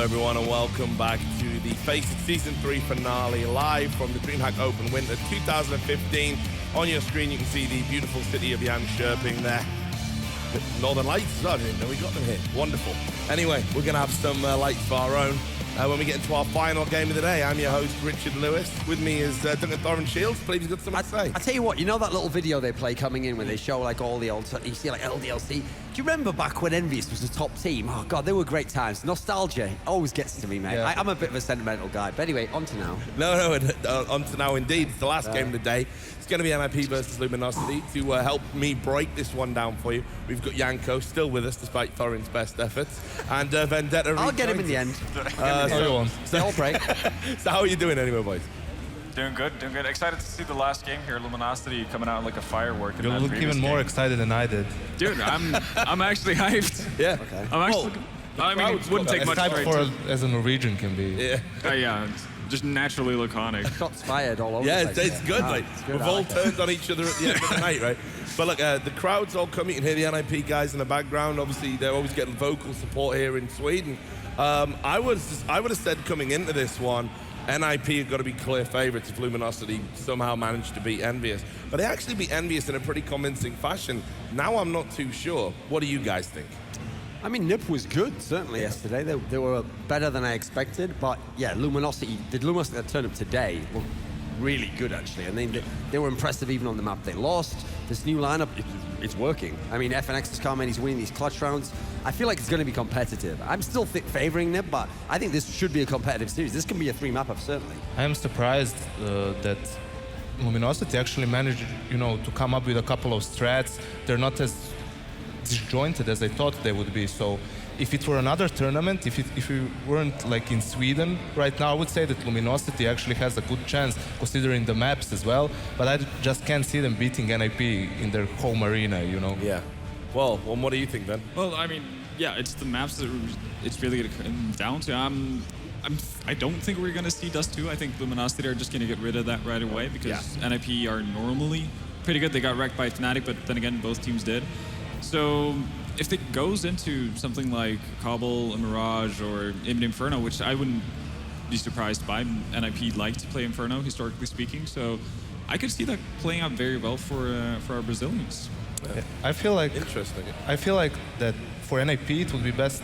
everyone, and welcome back to the Faceit Season 3 finale, live from the DreamHack Open Winter 2015. On your screen, you can see the beautiful city of Jönköping there. The Northern Lights as well, I didn't know we got them here. Wonderful. Anyway, we're going to have some lights of our own when we get into our final game of the day. I'm your host, Richard Lewis. With me is Duncan Thorin Shields. Please, he's got something to say. I tell you what, you know that little video they play coming in where they show like all the old, you see like LDLC? Do you remember back when Envious was the top team? Oh God, they were great times. Nostalgia always gets to me, mate. Yeah. I'm a bit of a sentimental guy. But anyway, on to now. No, on to now indeed. It's the last game of the day. It's going to be NiP versus Luminosity. To help me break this one down for you, we've got Janko still with us despite Thorin's best efforts. And Vendetta. I'll get him in the end. So break. So how are you doing anyway, boys? Doing good, doing good. Excited to see the last game here, Luminosity coming out like a firework. You look even more excited than I did. Dude, I'm actually hyped. Yeah. Okay. I'm actually. I mean, it wouldn't take much for as a Norwegian can be. Yeah. Yeah, just naturally laconic. Shots fired all over. Yeah, the place. it's good, mate. We've all turned on each other at the end of the night, right? But look, the crowd's all coming. You can hear the NiP guys in the background. Obviously, they're always getting vocal support here in Sweden. I would have said coming into this one, NiP have got to be clear favourites if Luminosity somehow managed to beat Envious. But they actually beat Envious in a pretty convincing fashion. Now I'm not too sure. What do you guys think? I mean, NiP was good, certainly, yesterday. They were better than I expected. But yeah, Luminosity that turned up today were really good, actually. And they were impressive even on the map they lost. This new lineup, it's working. I mean, FNX's comment, he's winning these clutch rounds. I feel like it's going to be competitive. I'm still favoring NiP, but I think this should be a competitive series. This can be a 3-map-up, certainly. I am surprised that Luminosity actually managed, to come up with a couple of strats. They're not as disjointed as I thought they would be. So if it were another tournament, if we weren't like in Sweden right now, I would say that Luminosity actually has a good chance considering the maps as well. But I just can't see them beating NiP in their home arena, Yeah. Well, what do you think then? Well, I mean, yeah, it's the maps that it's really going to come down to. I don't think we're going to see Dust 2. I think Luminosity are just going to get rid of that right away because NiP are normally pretty good. They got wrecked by Fnatic, but then again, both teams did. So if it goes into something like Cobble, a Mirage, or even Inferno, which I wouldn't be surprised by, NiP like to play Inferno, historically speaking, so I could see that playing out very well for our Brazilians. Yeah. I feel like that for NiP it would be best.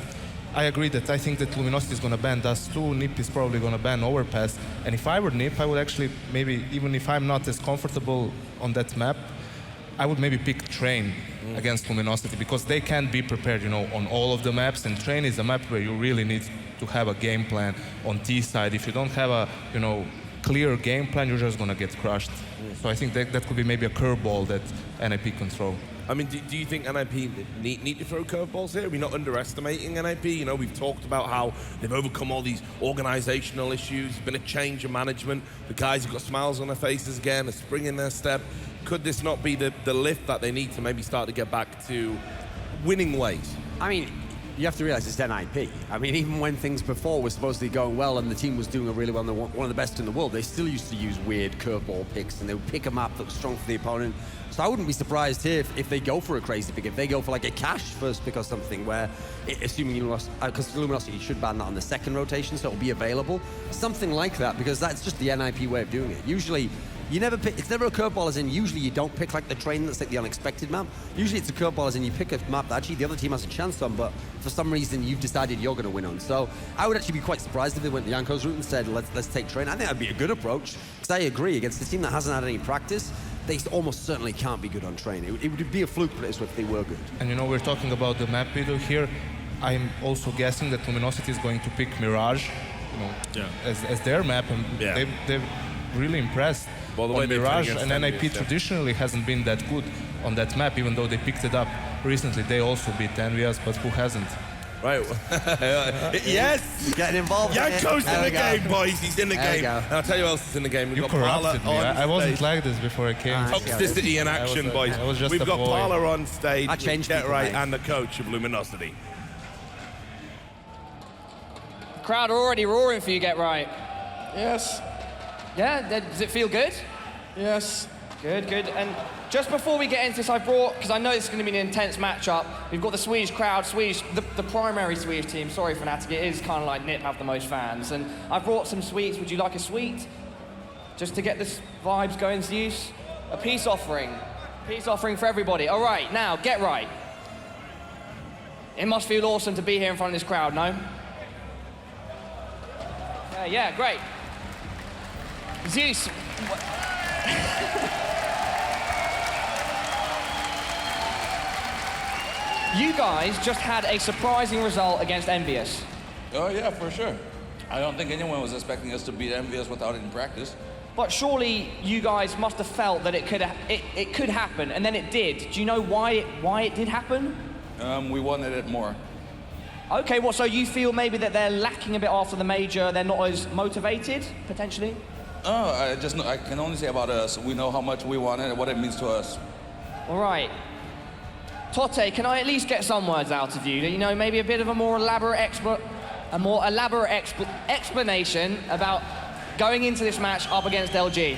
I agree that I think that Luminosity is going to ban Dust 2, NiP is probably going to ban Overpass, and if I were NiP, I would actually maybe, even if I'm not as comfortable on that map, I would maybe pick Train against Luminosity because they can't be prepared, on all of the maps, and Train is a map where you really need to have a game plan on T side. If you don't have a, clear game plan, you're just gonna get crushed. So I think that could be maybe a curveball that NiP can throw. I mean, do you think NiP need to throw curveballs here? Are we not underestimating NiP? We've talked about how they've overcome all these organizational issues, been a change of management. The guys have got smiles on their faces again, a spring in their step. Could this not be the lift that they need to maybe start to get back to winning ways? I mean, you have to realize it's NiP. I mean, even when things before were supposedly going well and the team was doing really well, and they're one of the best in the world, they still used to use weird curveball picks, and they would pick a map that was strong for the opponent. So I wouldn't be surprised here if they go for a crazy pick, if they go for like a cash first pick or something, where, assuming you lost, because Luminosity should ban that on the second rotation, so it'll be available. Something like that, because that's just the NiP way of doing it. Usually, you never pick, it's never a curveball as in usually you don't pick like the Train that's like the unexpected map. Usually it's a curveball as in you pick a map that actually the other team has a chance on, but for some reason you've decided you're going to win on. So I would actually be quite surprised if they went Janko's route and said, let's take Train. I think that'd be a good approach, because I agree, against a team that hasn't had any practice, they almost certainly can't be good on Train. It would be a fluke for this if they were good. And we're talking about the map video here. I'm also guessing that Luminosity is going to pick Mirage, as their map, and they've really impressed. Well, the way Mirage and NiP traditionally hasn't been that good on that map, even though they picked it up recently. They also beat Envious, but who hasn't? Right. Yes! He's getting involved. Janko's in the game, boys. He's in the game. And I'll tell you who else is in the game. We've You got corrupted Parla me. on I wasn't stage. like this before I came. Toxicity in action, boys. I was just We've a got boy. Parla on stage. I changed Get people, right, mate. and the coach of Luminosity. The crowd are already roaring for you, Get Right. Yes, Yeah, does it feel good? yes. Good, good. And just before we get into this, I brought, because I know this is going to be an intense matchup, we've got the Swedish crowd, the primary Swedish team. Sorry, Fnatic, it is kind of like NiP have the most fans. And I brought some sweets. Would you like a sweet? Just to get the vibes going, Zeus? A peace offering. Peace offering for everybody. All right, now, get right. It must feel awesome to be here in front of this crowd, no? Yeah, great. Zeus. You guys just had a surprising result against Envious. Oh yeah, for sure. I don't think anyone was expecting us to beat Envious without any practice. But surely you guys must have felt that it could happen, and then it did. Do you know why it did happen? We wanted it more. Okay, well, so you feel maybe that they're lacking a bit after the major, they're not as motivated, potentially? Oh, I can only say about us. We know how much we want it and what it means to us. All right. Totte, can I at least get some words out of you? You know, maybe a bit of a more elaborate explanation about going into this match up against LG.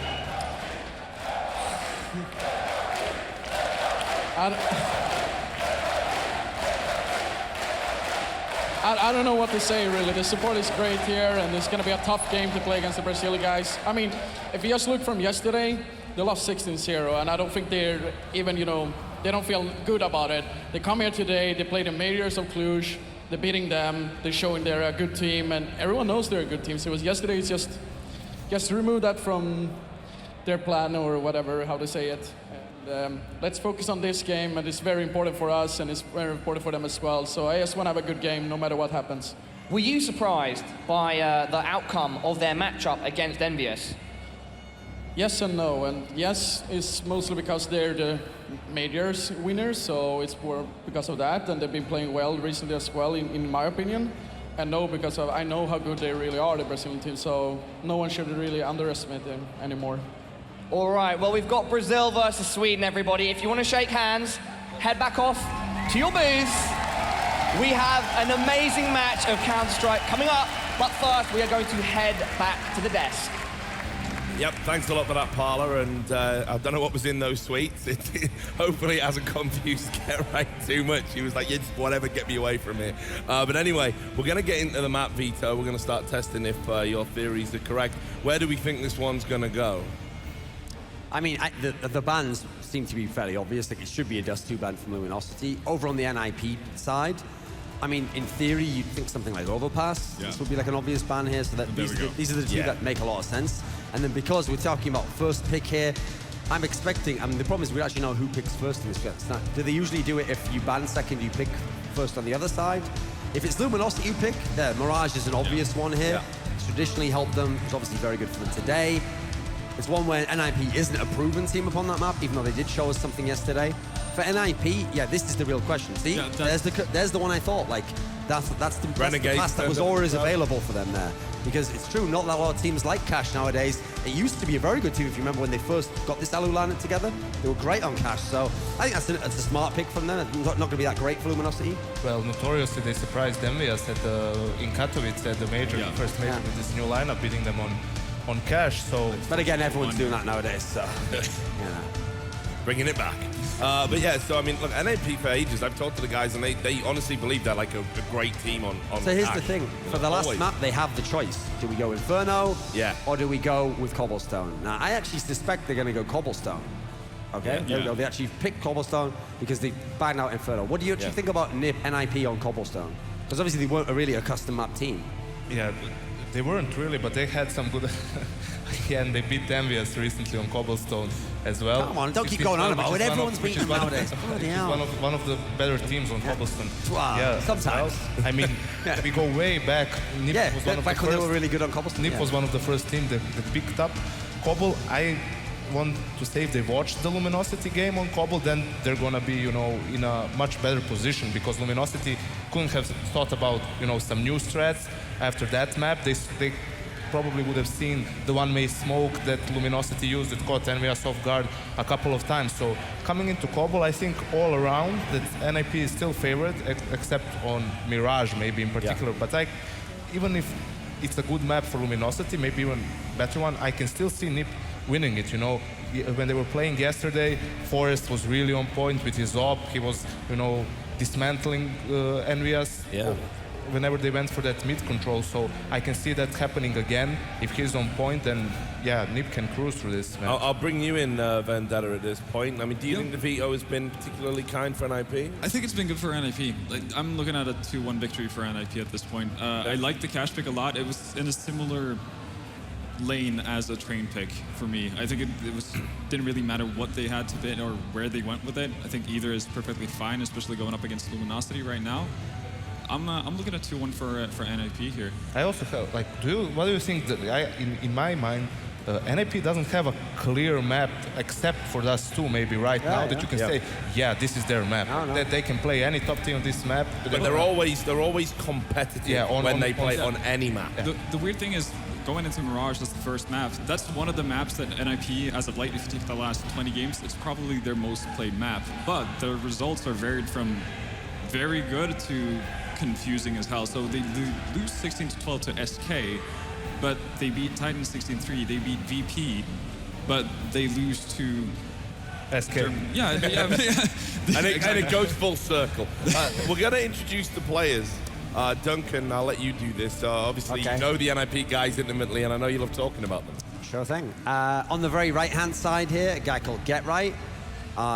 I don't know what to say, really. The support is great here, and it's going to be a tough game to play against the Brazilian guys. I mean, if you just look from yesterday, they lost 16-0, and I don't think they're even, you know, they don't feel good about it. They come here today, they play the Majors of Cluj, they're beating them, they're showing they're a good team, and everyone knows they're a good team. So it was yesterday, it's just remove that from their plan or whatever, how to say it. And let's focus on this game, and it's very important for us, and it's very important for them as well. So I just want to have a good game, no matter what happens. Were you surprised by the outcome of their matchup against Envious? Yes and no, and yes is mostly because they're the majors winners, so it's more because of that, and they've been playing well recently as well, in my opinion. And no, because I know how good they really are, the Brazilian team, so no one should really underestimate them anymore. All right, well, we've got Brazil versus Sweden, everybody. If you want to shake hands, head back off to your booths. We have an amazing match of Counter-Strike coming up, but first we are going to head back to the desk. Yep, thanks a lot for that, Parla, and I don't know what was in those sweets. Hopefully it hasn't confused Get Right too much. He was like, yeah, just whatever, get me away from here. But anyway, we're going to get into the map, Vito. We're going to start testing if your theories are correct. Where do we think this one's going to go? I mean, the bans seem to be fairly obvious. Like, it should be a Dust 2 ban from Luminosity. Over on the NiP side, I mean, in theory, you'd think something like Overpass. Yeah. This would be like an obvious ban here, so that these are the two that make a lot of sense. And then because we're talking about first pick here, I'm expecting, I mean, the problem is we actually know who picks first in this field. Do they usually do it if you ban second, you pick first on the other side? If it's Luminosity you pick, Mirage is an obvious one here. It's traditionally helped them. It's obviously very good for them today. It's one where NiP isn't a proven team upon that map, even though they did show us something yesterday. For NiP, yeah, this is the real question. See, there's the one I thought, like, that's the class that was always available for them there. Because it's true, not that a lot of teams like Cash nowadays. It used to be a very good team, if you remember when they first got this Alu lineup together. They were great on Cash, so I think that's a smart pick from them. It's not going to be that great for Luminosity. Well, notoriously, they surprised Envious in Katowice at the major, first major with this new lineup, beating them on Cash, so... But again, everyone's doing that nowadays, so... Bringing it back. But yeah, so I mean, look, NiP for ages, I've talked to the guys, and they honestly believe they're like a great team on So here's Cash. the thing, for the last map, they have the choice. Do we go Inferno? Yeah. Or do we go with Cobblestone? Now, I actually suspect they're going to go Cobblestone. Okay? There we go. They actually picked Cobblestone because they banned out Inferno. What do you actually think about NiP on Cobblestone? Because obviously they weren't really a custom map team. Yeah, they weren't really, but they had some good... Yeah, and they beat Envious recently on Cobblestone as well. Come on, don't keep going on about it. Everyone's beating them nowadays. One of the better teams on Cobblestone. Wow, yeah, sometimes. Well, I mean, we go way back. NiP was one of the first. They were really good on Cobblestone. NiP was one of the first teams that picked up Cobble. I want to say if they watched the Luminosity game on Cobble, then they're gonna be, you know, in a much better position, because Luminosity couldn't have thought about, you know, some new strats after that map. They probably would have seen the one-way smoke that Luminosity used that caught Envious off guard a couple of times. So coming into Cobble, I think all around that NiP is still favored, except on Mirage maybe in particular. Yeah. But even if it's a good map for Luminosity, maybe even better one, I can still see NiP winning it, you know. when they were playing yesterday, Forrest was really on point with his op. He was, dismantling Envious. Yeah. Whenever they went for that mid control, so I can see that happening again. If he's on point, then yeah, NiP can cruise through this. I'll bring you in, Vendetta, at this point. I mean, do you think the veto has been particularly kind for NiP? I think it's been good for NiP. Like, I'm looking at a 2-1 victory for NiP at this point. I like the cash pick a lot. It was in a similar lane as a train pick for me. I think it didn't really matter what they had to bid or where they went with it. I think either is perfectly fine, especially going up against Luminosity right now. I'm looking at 2-1 for NiP here. I also have, what do you think? That in my mind, NiP doesn't have a clear map except for Dust2 maybe right now that you can say, yeah, this is their map. No. That they can play any top team on this map. But they're always competitive when they play on any map. Yeah. The weird thing is, going into Mirage, that's the first map. That's one of the maps that NiP, as of late, if you take the last 20 games, it's probably their most played map. But the results are varied from very good to confusing as hell. So they lose 16-12 to SK, but they beat Titan 16-3. They beat VP, but they lose to SK. Yeah. And it goes full circle. We're going to introduce the players. Duncan, I'll let you do this. Obviously, you know the NiP guys intimately, and I know you love talking about them. Sure thing. On the very right-hand side here, a guy called GetRight.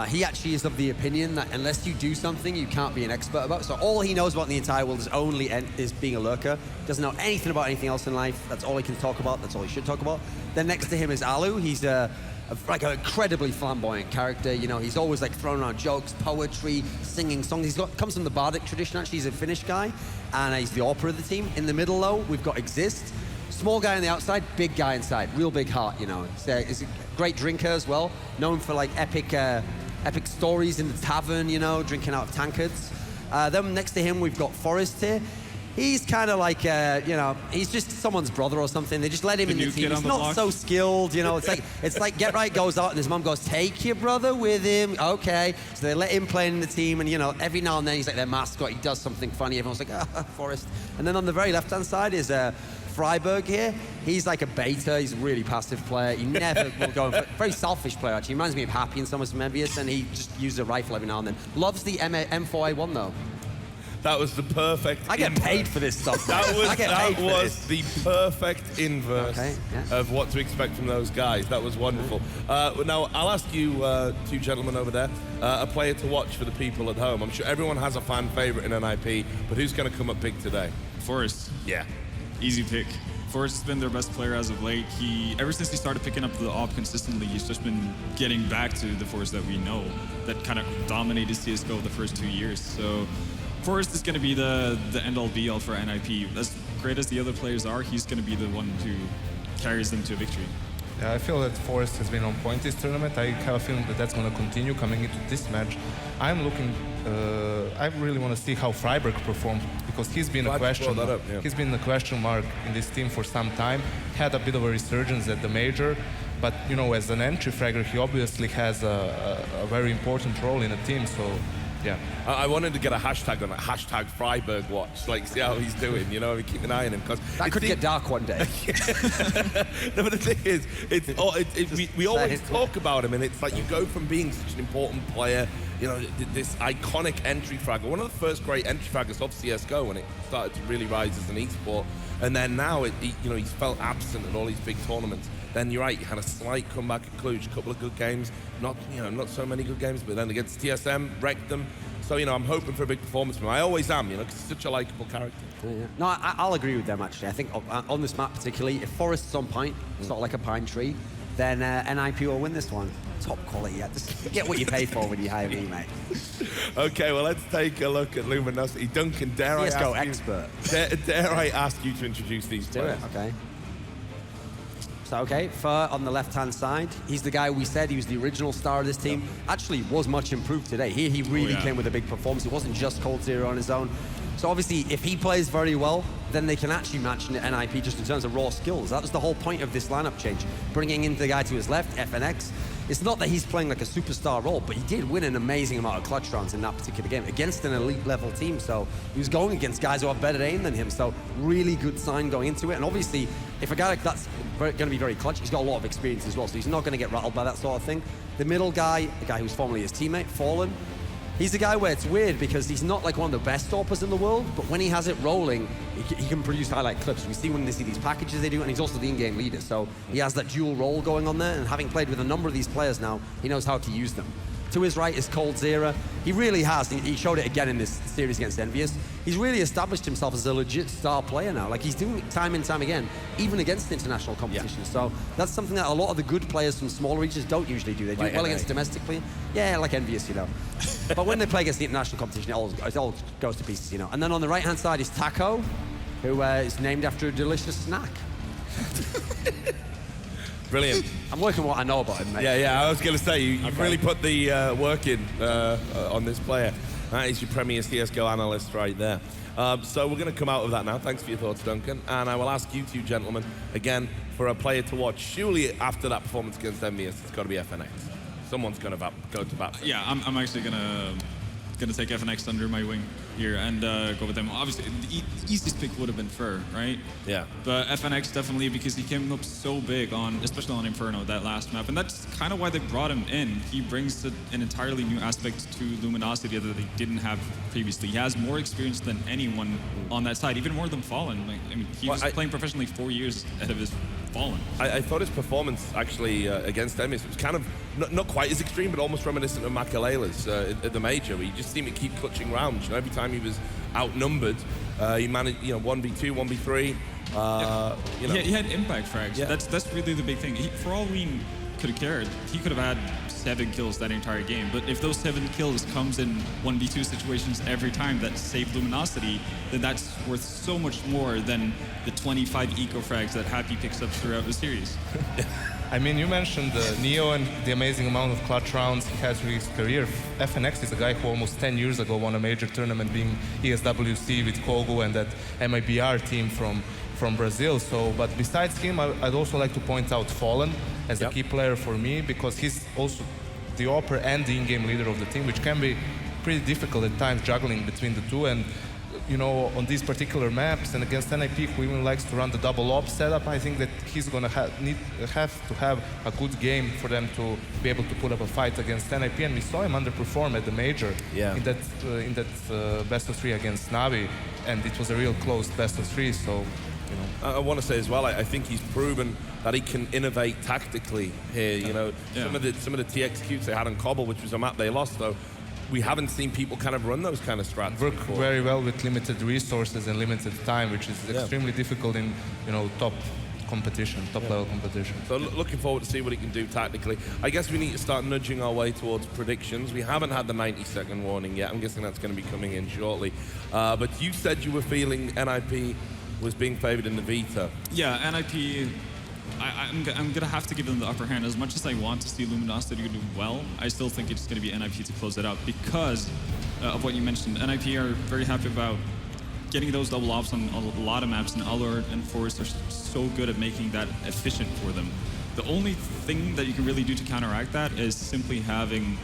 He actually is of the opinion that unless you do something, you can't be an expert about. So all he knows about the entire world is being a lurker. Doesn't know anything about anything else in life. That's all he can talk about. That's all he should talk about. Then next to him is Alu. He's an incredibly flamboyant character. He's always throwing around jokes, poetry, singing songs. Comes from the bardic tradition. Actually, he's a Finnish guy, and he's the opera of the team. In the middle, though, we've got Exist. Small guy on the outside, big guy inside. Real big heart, He's a great drinker as well, known for epic stories in the tavern, drinking out of tankards. Then next to him, we've got Forrest here. He's kind of he's just someone's brother or something. They just let him in the team. He's not so skilled, It's like GetRight goes out and his mom goes, take your brother with him. Okay. So they let him play in the team, and every now and then he's like their mascot. He does something funny. Everyone's like, Forrest. And then on the very left-hand side is Freiberg here. He's like a beta. He's a really passive player. He never will go. Very selfish player, actually. He reminds me of Happy in some of some envious, and he just uses a rifle every now and then. Loves the M4A1 though. That was the perfect. I get paid for this stuff. That was the perfect inverse of what to expect from those guys. That was wonderful. Now I'll ask you, two gentlemen over there, a player to watch for the people at home. I'm sure everyone has a fan favorite in NiP, but who's going to come up big today? Forrest. Yeah. Easy pick. Forrest has been their best player as of late. Ever since he started picking up the op consistently, he's just been getting back to the Forrest that we know, that kind of dominated CSGO the first 2 years. So Forrest is going to be the end-all be-all for NiP. As great as the other players are, he's going to be the one who carries them to a victory. Yeah, I feel that Forrest has been on point this tournament. I have a feeling that that's going to continue coming into this match. I'm looking. I really want to see how Freiberg performs, because he's been a question. He's been a question mark in this team for some time. Had a bit of a resurgence at the major, but as an entry fragger, he obviously has a very important role in the team. So. Yeah, I wanted to get a hashtag on it, hashtag Freiberg watch, see how he's doing, keep an eye on him. Cause that could get dark one day. No, but the thing is, we always talk about him, and it's like you go from being such an important player, this iconic entry fragger, one of the first great entry fraggers of CSGO when it started to really rise as an esport, and then now he's felt absent at all these big tournaments. Then you're right, he had a slight comeback at Cluj, a couple of good games, not so many good games, but then against TSM, wrecked them. So, I'm hoping for a big performance from him. I always am, because he's such a likeable character. Yeah. No, I'll agree with them, actually. I think on this map particularly, if Forrest's on point, sort of like a pine tree, then NiP will win this one. Top quality, just get what you pay for when you hire me, mate. Okay, well, let's take a look at Luminosity. Duncan, dare I ask you to introduce these players? Do it, okay. So, Fur on the left-hand side. He's the guy we said he was the original star of this team. Actually, was much improved today. Here, he really came with a big performance. It wasn't just Cold Zero on his own. So, obviously, if he plays very well, then they can actually match NiP just in terms of raw skills. That was the whole point of this lineup change. Bringing in the guy to his left, FNX. it's not that he's playing like a superstar role, but he did win an amazing amount of clutch rounds in that particular game against an elite level team. So he was going against guys who have better aim than him. So really good sign going into it. And obviously, if a guy like that's going to be very clutch, he's got a lot of experience as well. So he's not going to get rattled by that sort of thing. The middle guy, the guy who's formerly his teammate, Fallen, he's the guy where it's weird because he's not like one of the best stoppers in the world, but when he has it rolling, he can produce highlight clips. We see when they see these packages they do, and he's also the in-game leader. So he has that dual role going on there, and having played with a number of these players now, he knows how to use them. To his right is Cold Zera. He really has. He showed it again in this series against Envious. He's really established himself as a legit star player now. Like, he's doing it time and time again, even against international competition. So that's something that a lot of the good players from smaller regions don't usually do. They do well against domestic players. Yeah, like Envious, you know. But when they play against the international competition, it all goes to pieces, you know. And then on the right-hand side is Taco, who is named after a delicious snack. Brilliant. I'm working what I know about him, mate. Yeah, I was going to say, you've really put the work in on this player. That is your premier CSGO analyst right there. So we're going to come out of that now. Thanks for your thoughts, Duncan. And I will ask you two gentlemen, again, for a player to watch. Surely after that performance against Envious, it's got to be FNX. Someone's going to go to bat. Yeah, I'm actually gonna take FNX under my wing here and go with them. Obviously, the easiest pick would have been Fur, right? Yeah. But FNX definitely, because he came up so big especially on Inferno, that last map, and that's kind of why they brought him in. He brings an entirely new aspect to Luminosity that they didn't have previously. He has more experience than anyone on that side, even more than Fallen. Like, I mean, he was playing professionally 4 years ahead of his Fallen. I thought his performance actually against Envious was kind of not quite as extreme, but almost reminiscent of Makalela's at the major, where you just seemed to keep clutching rounds. You know, every time he was outnumbered, he managed, 1v2, 1v3. You know. He had impact frags. Yeah. That's really the big thing. For all we could have cared, he could have had 7 kills that entire game. But if those 7 kills comes in 1v2 situations every time that save Luminosity, then that's worth so much more than the 25 eco frags that Happy picks up throughout the series. I mean, you mentioned Neo and the amazing amount of clutch rounds he has through his career. FNX is a guy who almost 10 years ago won a major tournament being ESWC with Kogu and that MIBR team from Brazil. So, but besides him, I'd also like to point out Fallen as a key player for me, because he's also the upper and the in-game leader of the team, which can be pretty difficult at times juggling between the two. And on these particular maps and against NiP, who even likes to run the double op setup, I think that he's going to have to have a good game for them to be able to put up a fight against NiP. And we saw him underperform at the major in that best of 3 against Navi, and it was a real close best of 3. So, I want to say as well, I think he's proven that he can innovate tactically here. Some of the TXQs they had on Cobble, which was a map they lost, though. We haven't seen people kind of run those kind of strats. Work very well with limited resources and limited time, which is extremely difficult in top level competition. So looking forward to see what he can do tactically. I guess we need to start nudging our way towards predictions. We haven't had the 90-second warning yet. I'm guessing that's going to be coming in shortly. But you said you were feeling NiP was being favored in the Vita. Yeah, NiP. I'm going to have to give them the upper hand. As much as I want to see Luminosity do well, I still think it's going to be NiP to close it out because of what you mentioned. NiP are very happy about getting those double ops on a lot of maps, and Allure and Forest are so good at making that efficient for them. The only thing that you can really do to counteract that is simply having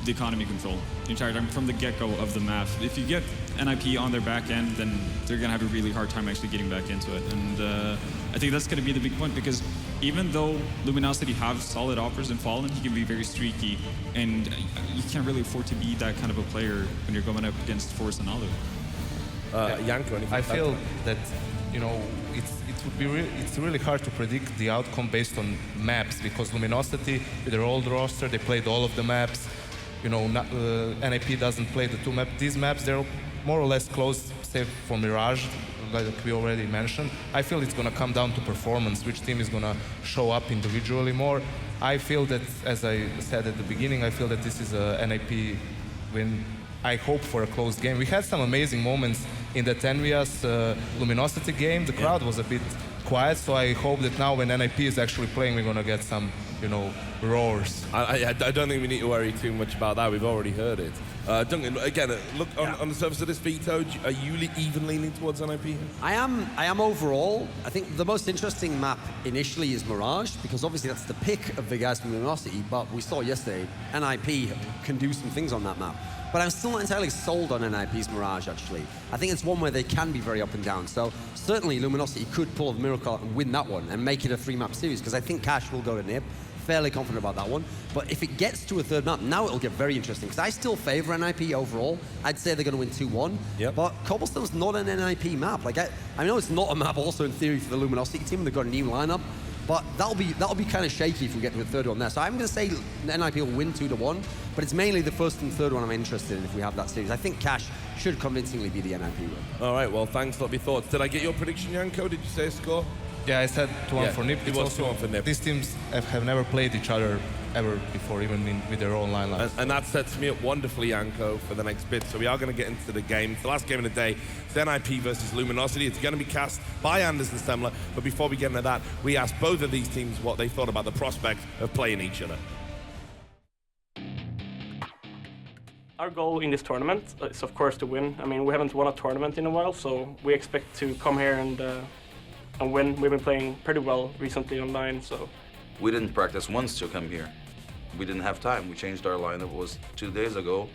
the economy control the entire time from the get-go of the map. If you get NiP on their back end, then they're going to have a really hard time actually getting back into it. And I think that's going to be the big point, because even though Luminosity have solid offers in Fallen, he can be very streaky, and you can't really afford to be that kind of a player when you're going up against Force and Alu. Yanko, anything? I feel that it's really hard to predict the outcome based on maps, because Luminosity, with their old roster, they played all of the maps. NiP doesn't play the 2 maps. These maps, they're more or less close, save for Mirage, like we already mentioned. I feel it's going to come down to performance, which team is going to show up individually more. I feel that, as I said at the beginning, I feel that this is a NiP win. I hope for a close game. We had some amazing moments in that Envious Luminosity game. The crowd was a bit quiet, so I hope that now when NiP is actually playing, we're going to get some roars. I don't think we need to worry too much about that. We've already heard it. Duncan, again, look on the surface of this veto. Are you even leaning towards NiP? I am overall. I think the most interesting map initially is Mirage, because obviously that's the pick of the guys from Luminosity, but we saw yesterday NiP can do some things on that map. But I'm still not entirely sold on NiP's Mirage, actually. I think it's one where they can be very up and down. So certainly Luminosity could pull the miracle and win that one and make it a 3-map series, because I think Cash will go to NiP. Fairly confident about that one. But if it gets to a 3rd map, now it'll get very interesting, because I still favor NiP overall. I'd say they're going to win 2-1. Yep. But Cobblestone's not an NiP map. Like I know it's not a map also in theory for the Luminosity team. They've got a new lineup. But that'll be kind of shaky if we get to a 3rd one there. So I'm going to say NiP will win 2-1, but it's mainly the 1st and 3rd one I'm interested in if we have that series. I think Cash should convincingly be the NiP win. All right, well, thanks a lot for your thoughts. Did I get your prediction, Janko? Did you say a score? Yeah, I said 2-1 for NiP. It was 2-1 for NiP. These teams have never played each other ever before, even with their own lineups. And that sets me up wonderfully, Janko, for the next bit. So we are going to get into the game. It's the last game of the day. It's NiP versus Luminosity. It's going to be cast by Anders and Stemler. But before we get into that, we asked both of these teams what they thought about the prospect of playing each other. Our goal in this tournament is, of course, to win. I mean, we haven't won a tournament in a while, so we expect to come here and win. We've been playing pretty well recently online, so. We didn't practice once to come here. We didn't have time. We changed our lineup. It was 2 days ago,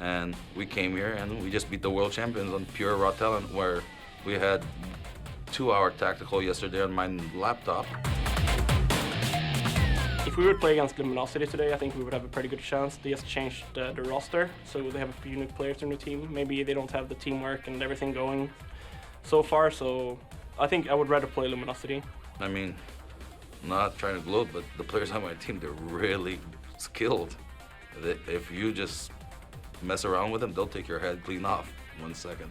and we came here and we just beat the world champions on pure raw talent, where we had 2-hour tactical yesterday on my laptop. If we would play against Luminosity today, I think we would have a pretty good chance. They just changed the roster, so they have a few new players in the team. Maybe they don't have the teamwork and everything going so far, so I think I would rather play Luminosity. I mean, not trying to gloat, but the players on my team, they're really skilled. If you just mess around with them, they'll take your head clean off in 1 second.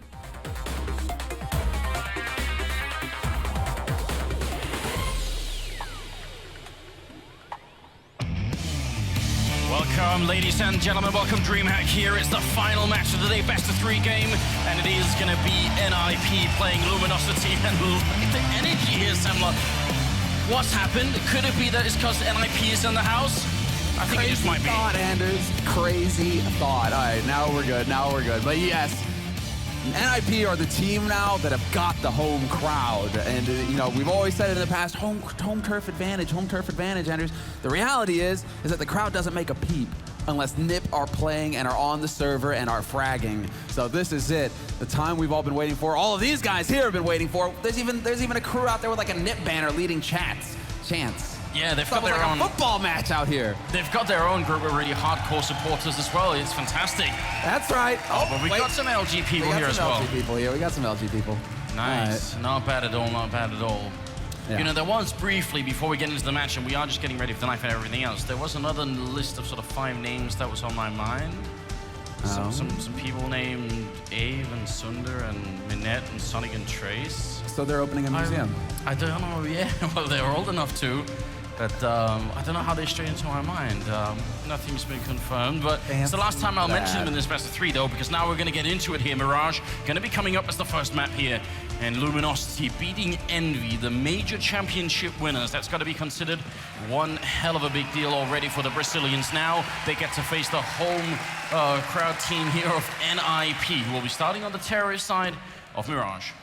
Welcome, ladies and gentlemen. Welcome, DreamHack here. It's the final match of the day, best of 3 game, and it is going to be NiP playing Luminosity. And the energy here, Semler. What's happened? Could it be that it's because NiP is in the house? I think it just might be. Crazy thought, Anders. Crazy thought. All right, now we're good. Now we're good. But yes, NiP are the team now that have got the home crowd. And, we've always said it in the past, home turf advantage, Anders. The reality is that the crowd doesn't make a peep unless NiP are playing and are on the server and are fragging. So this is it. The time we've all been waiting for. All of these guys here have been waiting for. There's even a crew out there with like a NiP banner leading chants. Yeah, they've got their own football match out here. They've got their own group of really hardcore supporters as well. It's fantastic. That's right. But we got some LG people here as well. We got some LG people. Nice. Right. Not bad at all. Yeah. There was briefly, before we get into the match, and we are just getting ready for the knife and everything else, there was another list of sort of 5 names that was on my mind. Some people named Ave and Sunder and Minette and Sonic and Trace. So they're opening a museum? I don't know, yeah. Well, they're old enough to. But I don't know how they strayed into my mind. Nothing's been confirmed, but it's the last time I'll mention them in this best of 3, though, because now we're going to get into it here. Mirage going to be coming up as the first map here, and Luminosity beating Envy, the major championship winners. That's got to be considered one hell of a big deal already for the Brazilians. Now they get to face the home crowd team here of NiP, who will be starting on the terrorist side of Mirage.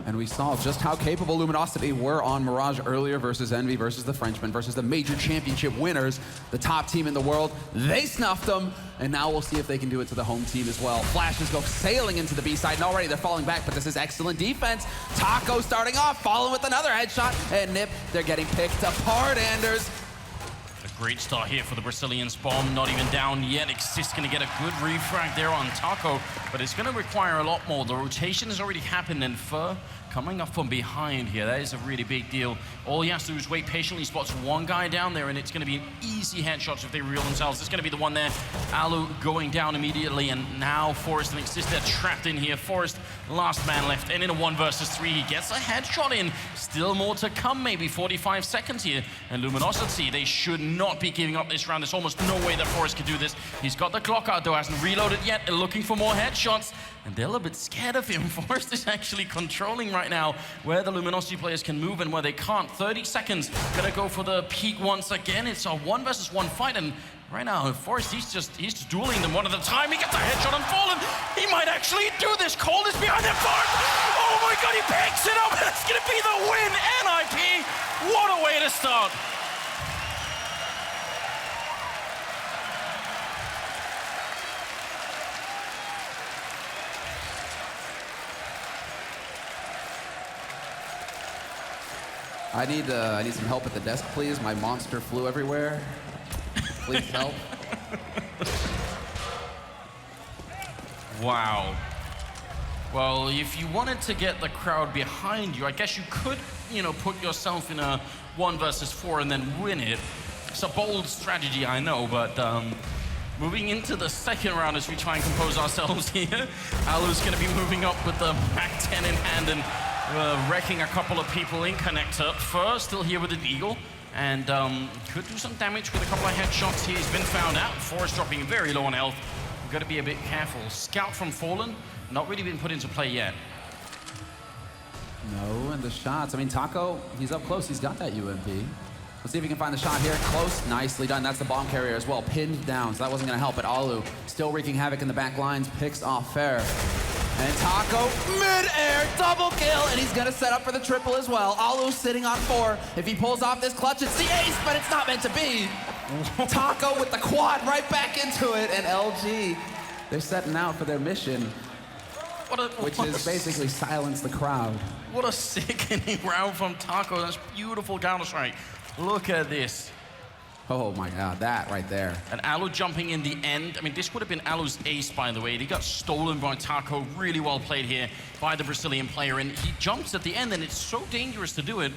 And we saw just how capable Luminosity were on Mirage earlier versus Envy, versus the Frenchmen, versus the major championship winners, the top team in the world. They snuffed them, and now we'll see if they can do it to the home team as well. Flashes go sailing into the B side, and already they're falling back, but this is excellent defense. Taco starting off, following with another headshot, and NiP, they're getting picked apart, Anders. Great start here for the Brazilians. Bomb not even down yet. Exist going to get a good refrag there on Taco, but it's going to require a lot more. The rotation has already happened, and Fur coming up from behind here. That is a really big deal. All he has to do is wait patiently. Spots one guy down there, and it's going to be an easy headshot if they reveal themselves. It's going to be the one there. Alu going down immediately, and now Forrest and Exist, they're trapped in here. Forrest last man left, and in a 1 versus 3, he gets a headshot in. Still more to come, maybe 45 seconds here. And Luminosity, they should not be giving up this round. There's almost no way that Forrest can do this. He's got the clock out though, hasn't reloaded yet, and looking for more headshots. And they're a little bit scared of him. Forrest is actually controlling right now where the Luminosity players can move and where they can't. 30 seconds, gonna go for the peak once again. It's a 1 versus 1 fight, and right now, Forrest, he's just dueling them one at a time. He gets a headshot on Fallen. He might actually do this. Cold is behind that bar. Oh my God, he picks it up. That's gonna be the win. NiP, what a way to start. I need some help at the desk, please. My monster flew everywhere. Please help. Wow. Well, if you wanted to get the crowd behind you, I guess you could, put yourself in a 1 versus 4 and then win it. It's a bold strategy, I know, but moving into the second round as we try and compose ourselves here, Alu's going to be moving up with the MAC-10 in hand and wrecking a couple of people in connector. First, still here with an Eagle, and could do some damage with a couple of headshots. He's been found out. Forrest dropping very low on health. We've got to be a bit careful. Scout from Fallen, not really been put into play yet. No, and the shots. I mean, Taco, he's up close. He's got that UMP. Let's see if he can find the shot here. Close, nicely done. That's the bomb carrier as well. Pinned down, so that wasn't going to help. But Alu still wreaking havoc in the back lines. Picks off Fair. And Taco, mid-air, double kill, and he's gonna set up for the triple as well. Alu sitting on 4. If he pulls off this clutch, it's the ace, but it's not meant to be. Taco with the quad right back into it, and LG, they're setting out for their mission, which is basically silence the crowd. What a sickening round from Taco. That's beautiful Counter-Strike. Look at this. Oh my God, that right there. And Alu jumping in the end. I mean, this would have been Alu's ace, by the way. He got stolen by Taco. Really well played here by the Brazilian player. And he jumps at the end, and it's so dangerous to do it.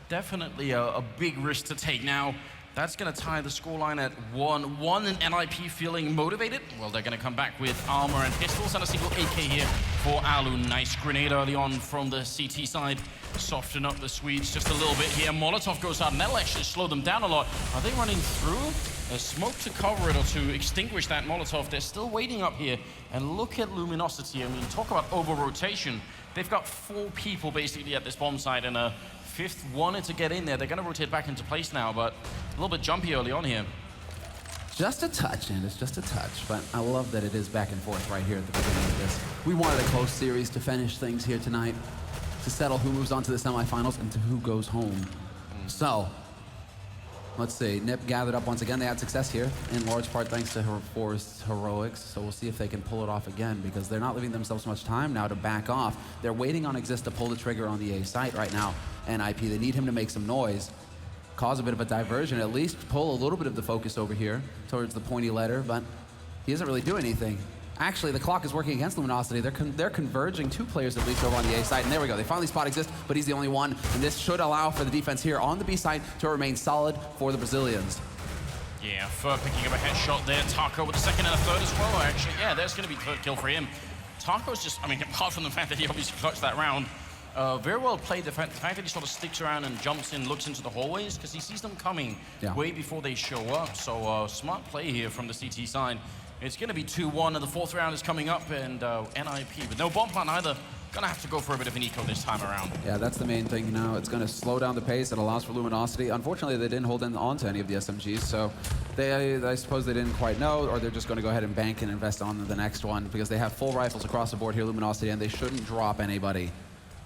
Definitely a big risk to take. Now, that's going to tie the scoreline at 1-1, and NiP feeling motivated. Well, they're going to come back with armor and pistols and a single AK here for Alu. Nice grenade early on from the CT side. Soften up the Swedes just a little bit here. Molotov goes out, and that'll actually slow them down a lot. Are they running through? A smoke to cover it or to extinguish that Molotov. They're still waiting up here. And look at Luminosity. I mean, talk about over-rotation. They've got 4 people basically at this bomb site, and a 5th wanted to get in there. They're going to rotate back into place now, but a little bit jumpy early on here. Just a touch, and it's just a touch, but I love that it is back and forth right here at the beginning of this. We wanted a close series to finish things here tonight, to settle who moves on to the semifinals and to who goes home. So, let's see. NiP gathered up once again. They had success here, in large part thanks to Forrest's heroics. So we'll see if they can pull it off again, because they're not leaving themselves much time now to back off. They're waiting on Exist to pull the trigger on the A site right now. NiP, they need him to make some noise, cause a bit of a diversion, at least pull a little bit of the focus over here towards the pointy letter, but he doesn't really do anything. Actually, the clock is working against Luminosity. They're converging 2 players at least over on the A side, and there we go. They finally spot Exist, but he's the only one, and this should allow for the defense here on the B side to remain solid for the Brazilians. Yeah, Fur picking up a headshot there. Taco with a second and a third as well, actually. Yeah, there's going to be third kill for him. Taco's just, I mean, apart from the fact that he obviously clutched that round, very well played. The fact that he sort of sticks around and jumps in, looks into the hallways, because he sees them coming way before they show up. So smart play here from the CT side. It's going to be 2-1, and the 4th round is coming up, and NiP, with no bomb plant either, gonna have to go for a bit of an eco this time around. Yeah, that's the main thing now. It's gonna slow down the pace. It allows for Luminosity. Unfortunately, they didn't hold on to any of the SMGs, so I suppose they didn't quite know, or they're just gonna go ahead and bank and invest on the next one, because they have full rifles across the board here, Luminosity, and they shouldn't drop anybody.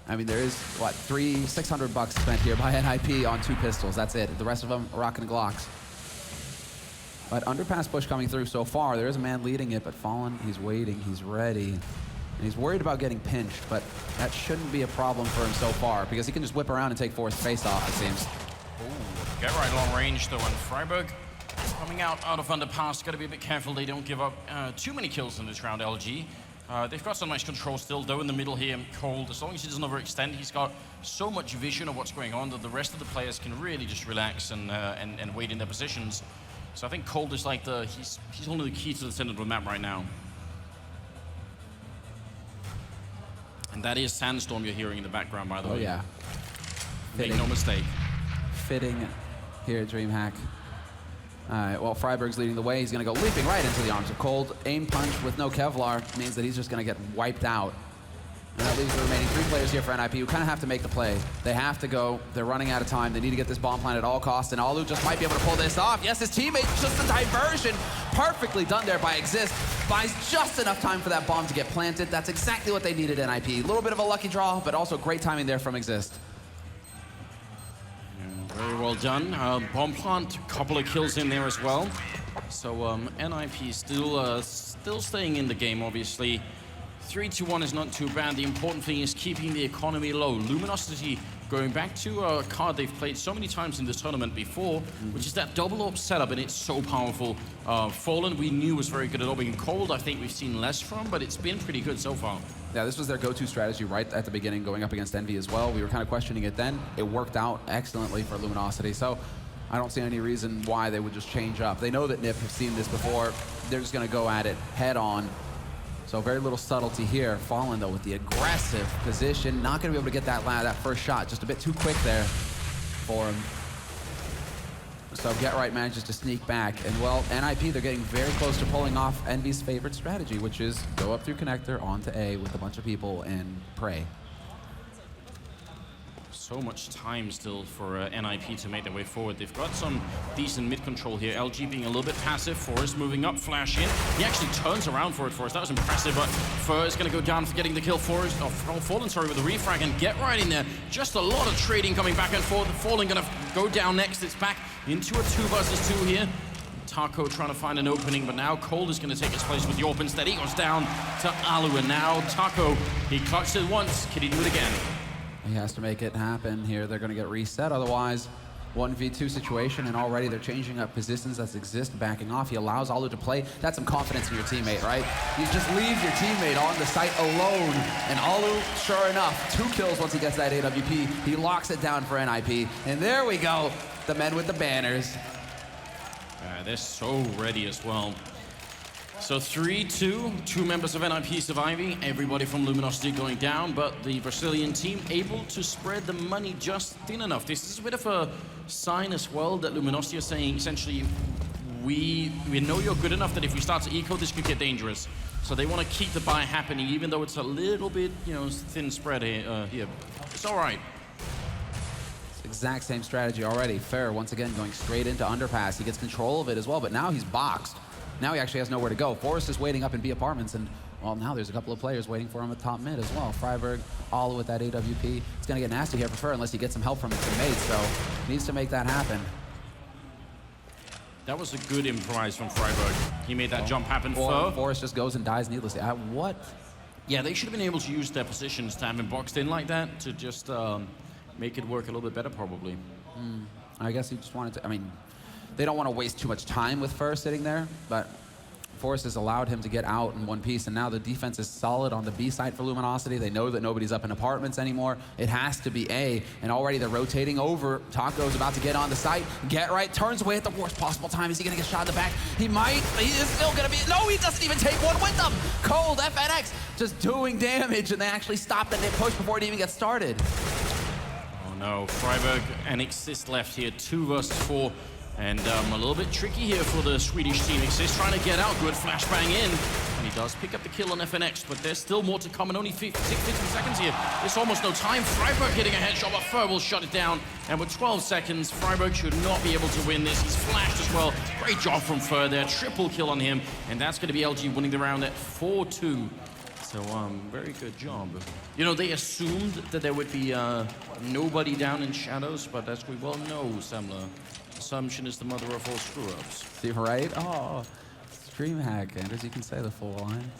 I mean, there is, what, $600 spent here by NiP on 2 pistols. That's it. The rest of them rocking Glocks. But underpass push coming through so far. There is a man leading it, but Fallen, he's waiting, he's ready. And he's worried about getting pinched, but that shouldn't be a problem for him so far, because he can just whip around and take Forrest's face off, it seems. Ooh, get right long range though, and Freiburg coming out of underpass. Got to be a bit careful they don't give up too many kills in this round, LG. They've got some nice control still, though, in the middle here. Cold, as long as he doesn't overextend, he's got so much vision of what's going on that the rest of the players can really just relax and wait in their positions. So I think Cold is like he's holding the key to the center of the map right now. And that is Sandstorm you're hearing in the background, by the way. Oh, yeah. Make no mistake. Fitting here at DreamHack. All right, well, Freiburg's leading the way. He's going to go leaping right into the arms of Cold. Aim punch with no Kevlar means that he's just going to get wiped out. And that leaves the remaining 3 players here for NiP who kind of have to make the play. They have to go. They're running out of time. They need to get this bomb plant at all costs, and Alu just might be able to pull this off. Yes, his teammate, just a diversion. Perfectly done there by Exist. Buys just enough time for that bomb to get planted. That's exactly what they needed, NiP. A little bit of a lucky draw, but also great timing there from Exist. Very well done. Bomb plant, a couple of kills in there as well. So NiP still staying in the game, obviously. 3-1 is not too bad. The important thing is keeping the economy low. Luminosity going back to a card they've played so many times in this tournament before, which is that double AWP setup, and it's so powerful. Fallen, we knew was very good at AWPing. Cold, I think we've seen less from, but it's been pretty good so far. Yeah, this was their go-to strategy right at the beginning, going up against Envy as well. We were kind of questioning it then. It worked out excellently for Luminosity, so I don't see any reason why they would just change up. They know that NiP have seen this before. They're just going to go at it head on. So very little subtlety here. Fallen, though, with the aggressive position. Not going to be able to get that first shot. Just a bit too quick there for him. So Get Right manages to sneak back. And, well, NiP, they're getting very close to pulling off Envy's favorite strategy, which is go up through connector onto A with a bunch of people and pray. So much time still for NiP to make their way forward. They've got some decent mid control here. LG being a little bit passive. Forrest moving up, flash in. He actually turns around for it, Forrest. That was impressive, but Fur is going to go down for getting the kill. Forrest, Fallen, sorry, with the refrag, and Get Right in there. Just a lot of trading coming back and forth. Fallen going to go down next. It's back into a 2 versus 2 here. Taco trying to find an opening, but now Cold is going to take his place with the AWP instead. He goes down to Alu, and now Taco, he clutched it once. Can he do it again? He has to make it happen here. They're going to get reset. Otherwise, 1v2 situation, and already they're changing up positions. That's Exist backing off. He allows Alu to play. That's some confidence in your teammate, right? You just leave your teammate on the site alone. And Alu, sure enough, 2 kills once he gets that AWP. He locks it down for NiP. And there we go. The men with the banners. They're so ready as well. So 3-2, 2 members of NiP surviving, everybody from Luminosity going down, but the Brazilian team able to spread the money just thin enough. This is a bit of a sign as well that Luminosity are saying, essentially, we know you're good enough that if we start to eco, this could get dangerous. So they want to keep the buy happening, even though it's a little bit, thin spread here. It's all right. Exact same strategy already. Fair, once again, going straight into underpass. He gets control of it as well, but now he's boxed. Now he actually has nowhere to go. Forrest is waiting up in B apartments, and, well, now there's a couple of players waiting for him at top mid as well. Freiburg, Alu with that AWP. It's going to get nasty here for Fer unless he gets some help from his teammates, so needs to make that happen. That was a good improvise from Freiburg. He made that jump happen. Forrest just goes and dies needlessly. What? Yeah, they should have been able to use their positions to have him boxed in like that to just make it work a little bit better, probably. I guess he just wanted to, they don't want to waste too much time with Fer sitting there, but Forrest has allowed him to get out in one piece, and now the defense is solid on the B side for Luminosity. They know that nobody's up in apartments anymore. It has to be A, and already they're rotating over. Taco's about to get on the site. Get Right turns away at the worst possible time. Is he going to get shot in the back? He might. He is still going to be. No, he doesn't even take one with them. Cold, FNX, just doing damage, and they actually stop the NiP push before it even gets started. Oh no, Freiburg and Exist left here, 2 versus 4. And a little bit tricky here for the Swedish team. Exist trying to get out, good flashbang in. And he does pick up the kill on FNX, but there's still more to come, and only 15 seconds here. There's almost no time. Freiburg hitting a headshot, but Fer will shut it down. And with 12 seconds, Freiburg should not be able to win this. He's flashed as well. Great job from Fer there, triple kill on him. And that's going to be LG winning the round at 4-2. So, very good job. They assumed that there would be nobody down in shadows, but as we well know, Semler, assumption is the mother of all screw-ups. See, right? Oh, DreamHack, and as you can say the full line.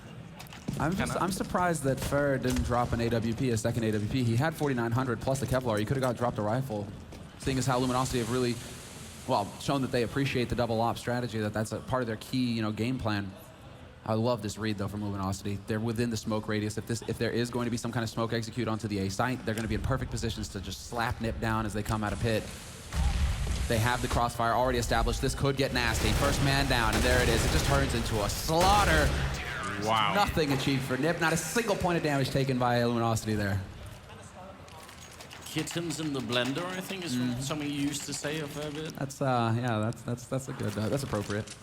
I'm surprised that Fer didn't drop an AWP, a second AWP. He had 4,900 plus the Kevlar. He could have dropped a rifle, seeing as how Luminosity have really, shown that they appreciate the double op strategy, that's a part of their key, game plan. I love this read, though, from Luminosity. They're within the smoke radius. If there is going to be some kind of smoke execute onto the A site, they're going to be in perfect positions to just slap NiP down as they come out of pit. They have the crossfire already established. This could get nasty. First man down, and there it is. It just turns into a slaughter. Wow. Nothing achieved for NiP. Not a single point of damage taken by Luminosity there. Kittens in the blender, I think, is something you used to say a fair bit. That's yeah, that's a good. That's appropriate.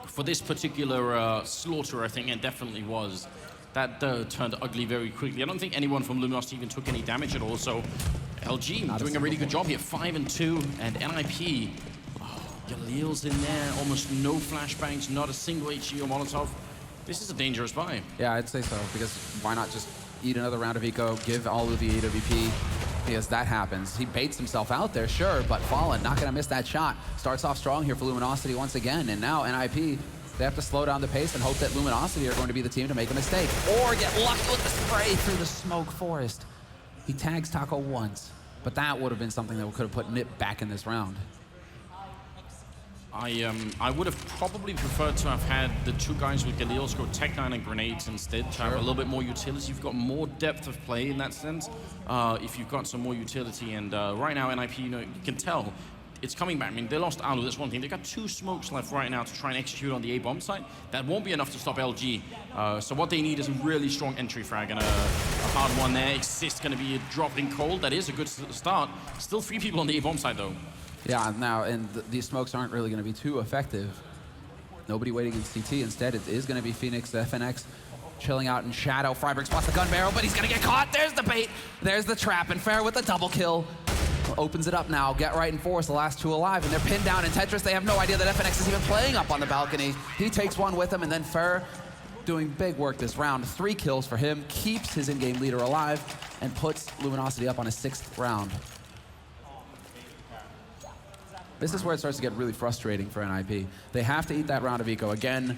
For this particular slaughter, I think it definitely was. That turned ugly very quickly. I don't think anyone from Luminosity even took any damage at all. So LG doing a really good job here. 5-2, and NiP. Oh, Galil's in there. Almost no flashbangs, not a single HE or Molotov. This is a dangerous buy. Yeah, I'd say so, because why not just eat another round of eco, give Alu the AWP, because that happens. He baits himself out there, sure, but Fallen not gonna miss that shot. Starts off strong here for Luminosity once again, and now NiP, they have to slow down the pace and hope that Luminosity are going to be the team to make a mistake, or get lucky with the spray through the smoke forest. He tags Taco once, but that would have been something that could have put NiP back in this round. I would have probably preferred to have had the two guys with Galil's go Tech-9 and grenades instead to have a little bit more utility. You've got more depth of play in that sense if you've got some more utility. And right now, NiP, you can tell it's coming back. I mean, they lost Alu, that's one thing. They've got 2 smokes left right now to try and execute on the A-bomb site. That won't be enough to stop LG. So what they need is a really strong entry frag and a hard one there. Exist going to be dropped in cold. That is a good start. Still 3 people on the A-bomb site, though. Yeah, now, and these smokes aren't really going to be too effective. Nobody waiting in CT. Instead, it is going to be Phoenix, FNX, chilling out in shadow. Friberg spots the gun barrel, but he's going to get caught. There's the bait. There's the trap, and Fair with the double kill. Opens it up now. Get right and Force, the last 2 alive, and they're pinned down in Tetris. They have no idea that FNX is even playing up on the balcony. He takes one with him, and then Fair doing big work this round. 3 kills for him, keeps his in-game leader alive, and puts Luminosity up on his 6th round. This is where it starts to get really frustrating for NiP. They have to eat that round of eco again,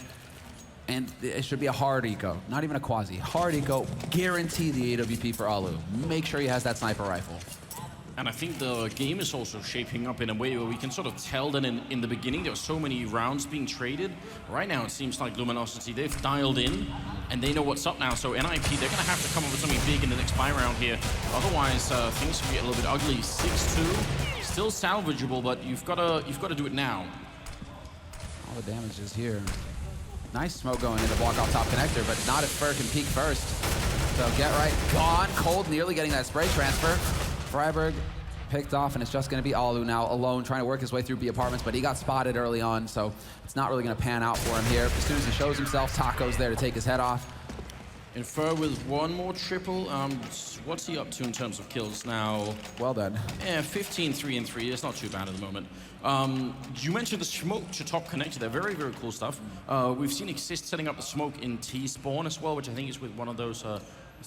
and it should be a hard eco, not even a quasi. Hard eco, guarantee the AWP for Alu. Make sure he has that sniper rifle. And I think the game is also shaping up in a way where we can sort of tell that in the beginning there were so many rounds being traded. Right now it seems like Luminosity, they've dialed in and they know what's up now. So NiP, they're going to have to come up with something big in the next buy round here. Otherwise, things could get a little bit ugly. 6-2, still salvageable, but you've got to do it now. All the damage is here. Nice smoke going in to block off top connector, but not if Fur can peek first. So Get Right, gone. Cold nearly getting that spray transfer. Friberg picked off, and it's just going to be Alu now alone trying to work his way through B apartments, but he got spotted early on, so it's not really going to pan out for him here. As soon as he shows himself, Taco's there to take his head off. Infer with 1 more triple. What's he up to in terms of kills now? Well done. Yeah, 15, 3 and 3. It's not too bad at the moment. You mentioned the smoke to top connector. They're very, very cool stuff. We've seen Exist setting up the smoke in T-spawn as well, which I think is with one of those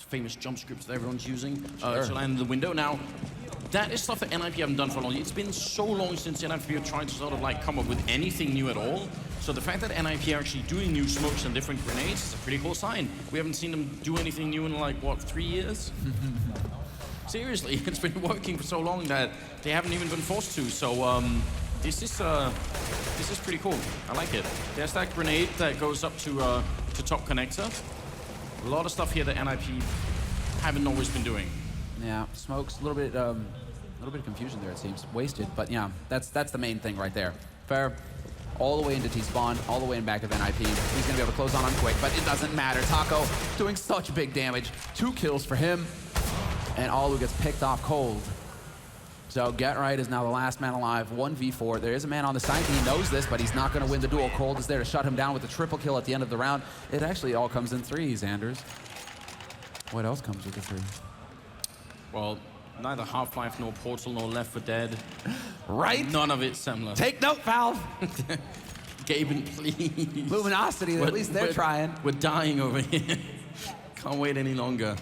famous jump scripts that everyone's using to land in the window. Now, that is stuff that NiP haven't done for a long time. It's been so long since NiP have tried to sort of like come up with anything new at all. So the fact that NiP are actually doing new smokes and different grenades is a pretty cool sign. We haven't seen them do anything new in like, what, 3 years? Seriously, it's been working for so long that they haven't even been forced to. So this is pretty cool. I like it. There's that grenade that goes up to top connector. A lot of stuff here that NiP haven't always been doing. Yeah, smokes, a little bit of confusion there, it seems. Wasted, but yeah, that's the main thing right there. Fair, all the way into T-spawn, all the way in back of NiP. He's gonna be able to close on quick, but it doesn't matter. Taco doing such big damage. 2 kills for him, and Alu gets picked off cold. So Get Right is now the last man alive, 1v4. There is a man on the side, he knows this, but he's not gonna win the duel. Cold is there to shut him down with the triple kill at the end of the round. It actually all comes in 3s, Anders. What else comes with the 3? Well, neither Half-Life nor Portal nor Left 4 Dead. Right? None of it's similar. Take note, Valve. Gaben, please. Luminosity, at least they're trying. We're dying over here. Can't wait any longer.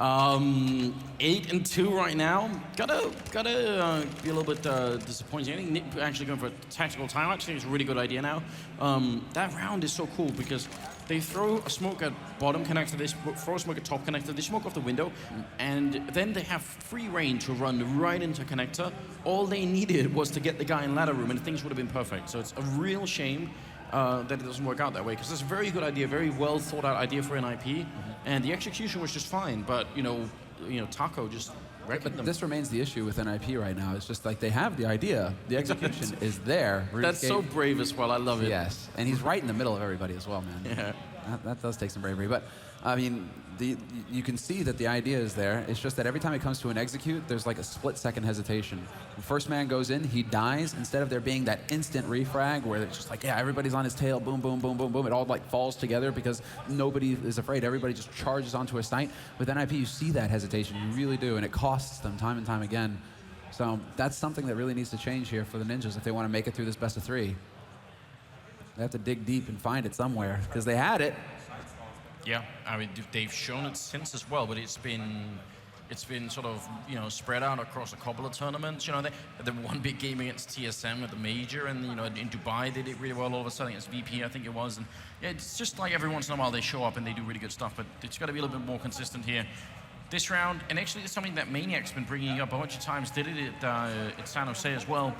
8-2 right now. Gotta be a little bit disappointing. I think NiP actually going for a tactical timeout. I think it's a really good idea now. That round is so cool because they throw a smoke at bottom connector, they throw a smoke at top connector, they smoke off the window, and then they have free reign to run right into connector. All they needed was to get the guy in ladder room, and things would have been perfect. So it's a real shame that it doesn't work out that way, because it's a very good idea, very well thought out idea for NiP, and the execution was just fine. But you know, Taco just wrecked them. This remains the issue with NiP right now. It's just like they have the idea, the execution is there. That's so brave as well. I love it. Yes, and he's right in the middle of everybody as well, man. Yeah. That does take some bravery. But, I mean, you can see that the idea is there. It's just that every time it comes to an execute, there's like a split-second hesitation. The first man goes in, he dies. Instead of there being that instant refrag where it's just like, yeah, everybody's on his tail, boom, boom, boom, boom, boom. It all like falls together because nobody is afraid. Everybody just charges onto a site. With NiP, you see that hesitation. You really do, and it costs them time and time again. So that's something that really needs to change here for the Ninjas if they want to make it through this best of 3. They have to dig deep and find it somewhere, because they had it. Yeah, I mean, they've shown it since as well, but it's been sort of, you know, spread out across a couple of tournaments. You know, the one big game against TSM at the major, and, you know, in Dubai they did really well all of a sudden against VP, I think it was. And yeah, it's just like every once in a while they show up and they do really good stuff, but it's got to be a little bit more consistent here. This round, and actually it's something that Maniac's been bringing up a bunch of times, did it at San Jose as well.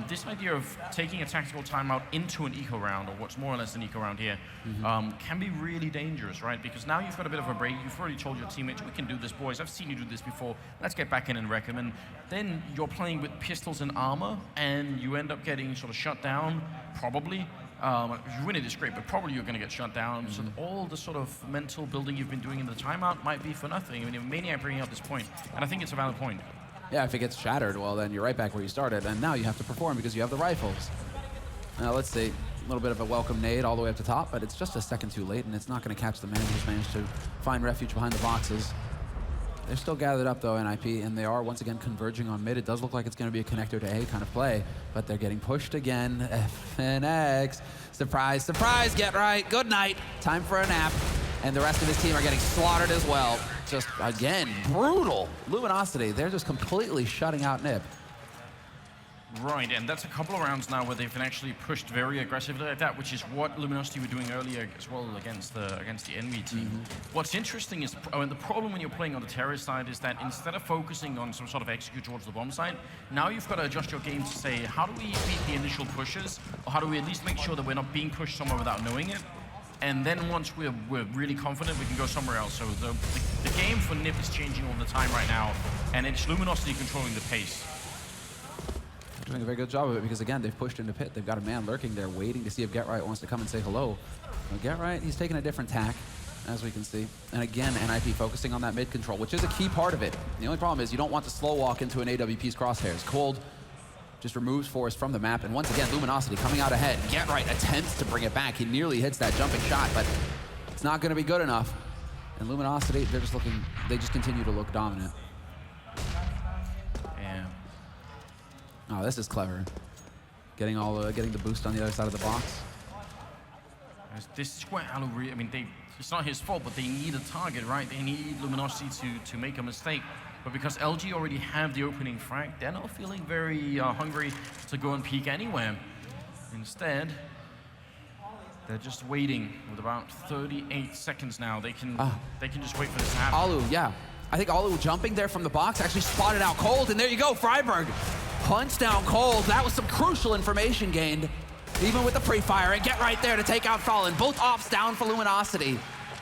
This idea of taking a tactical timeout into an eco round, or what's more or less an eco round here, can be really dangerous, right? Because now you've got a bit of a break. You've already told your teammates, we can do this, boys. I've seen you do this before. Let's get back in and wreck them. And then you're playing with pistols and armor, and you end up getting sort of shut down, probably. If you win it, it's great, but probably you're going to get shut down. So all the sort of mental building you've been doing in the timeout might be for nothing. I mean, Maniac bringing up this point, and I think it's a valid point. Yeah, if it gets shattered, well, then you're right back where you started, and now you have to perform because you have the rifles. Now, let's see, a little bit of a welcome nade all the way up to top, but it's just a second too late, and it's not going to catch the man who's managed to find refuge behind the boxes. They're still gathered up, though, NiP, and they are once again converging on mid. It does look like it's going to be a connector to A kind of play, but they're getting pushed again. FNX. Surprise, surprise, get right. Good night. Time for a nap. And the rest of his team are getting slaughtered as well. Just, again, brutal. Luminosity, they're just completely shutting out NiP. Right, and that's a couple of rounds now where they've been actually pushed very aggressively like that, which is what Luminosity were doing earlier as well against the Envy team. What's interesting is, the problem when you're playing on the terrorist side is that instead of focusing on some sort of execute towards the bomb side, now you've got to adjust your game to say, how do we beat the initial pushes, or how do we at least make sure that we're not being pushed somewhere without knowing it? And then once we're really confident, we can go somewhere else. So the game for NiP is changing all the time right now, and it's Luminosity controlling the pace. Doing a very good job of it because, again, they've pushed into pit. They've got a man lurking there waiting to see if GetRight wants to come and say hello. Well, GetRight, he's taking a different tack, as we can see. And again, NiP focusing on that mid control, which is a key part of it. The only problem is you don't want to slow walk into an AWP's crosshairs. Cold just removes Forest from the map. And once again, Luminosity coming out ahead. GetRight attempts to bring it back. He nearly hits that jumping shot, but it's not going to be good enough. And Luminosity, they just continue to look dominant. Oh, this is clever. Getting the boost on the other side of the box. This is where Alu, I mean, it's not his fault, but they need a target, right? They need Luminosity to make a mistake. But because LG already have the opening frag, they're not feeling very hungry to go and peek anywhere. Instead, they're just waiting with about 38 seconds now. They can just wait for this to happen. Alu, yeah. I think Alu jumping there from the box actually spotted out Cold, and there you go, Freiburg. Punch down Cold. That was some crucial information gained, even with the pre-fire. And GetRight there to take out Fallen. Both ops down for Luminosity.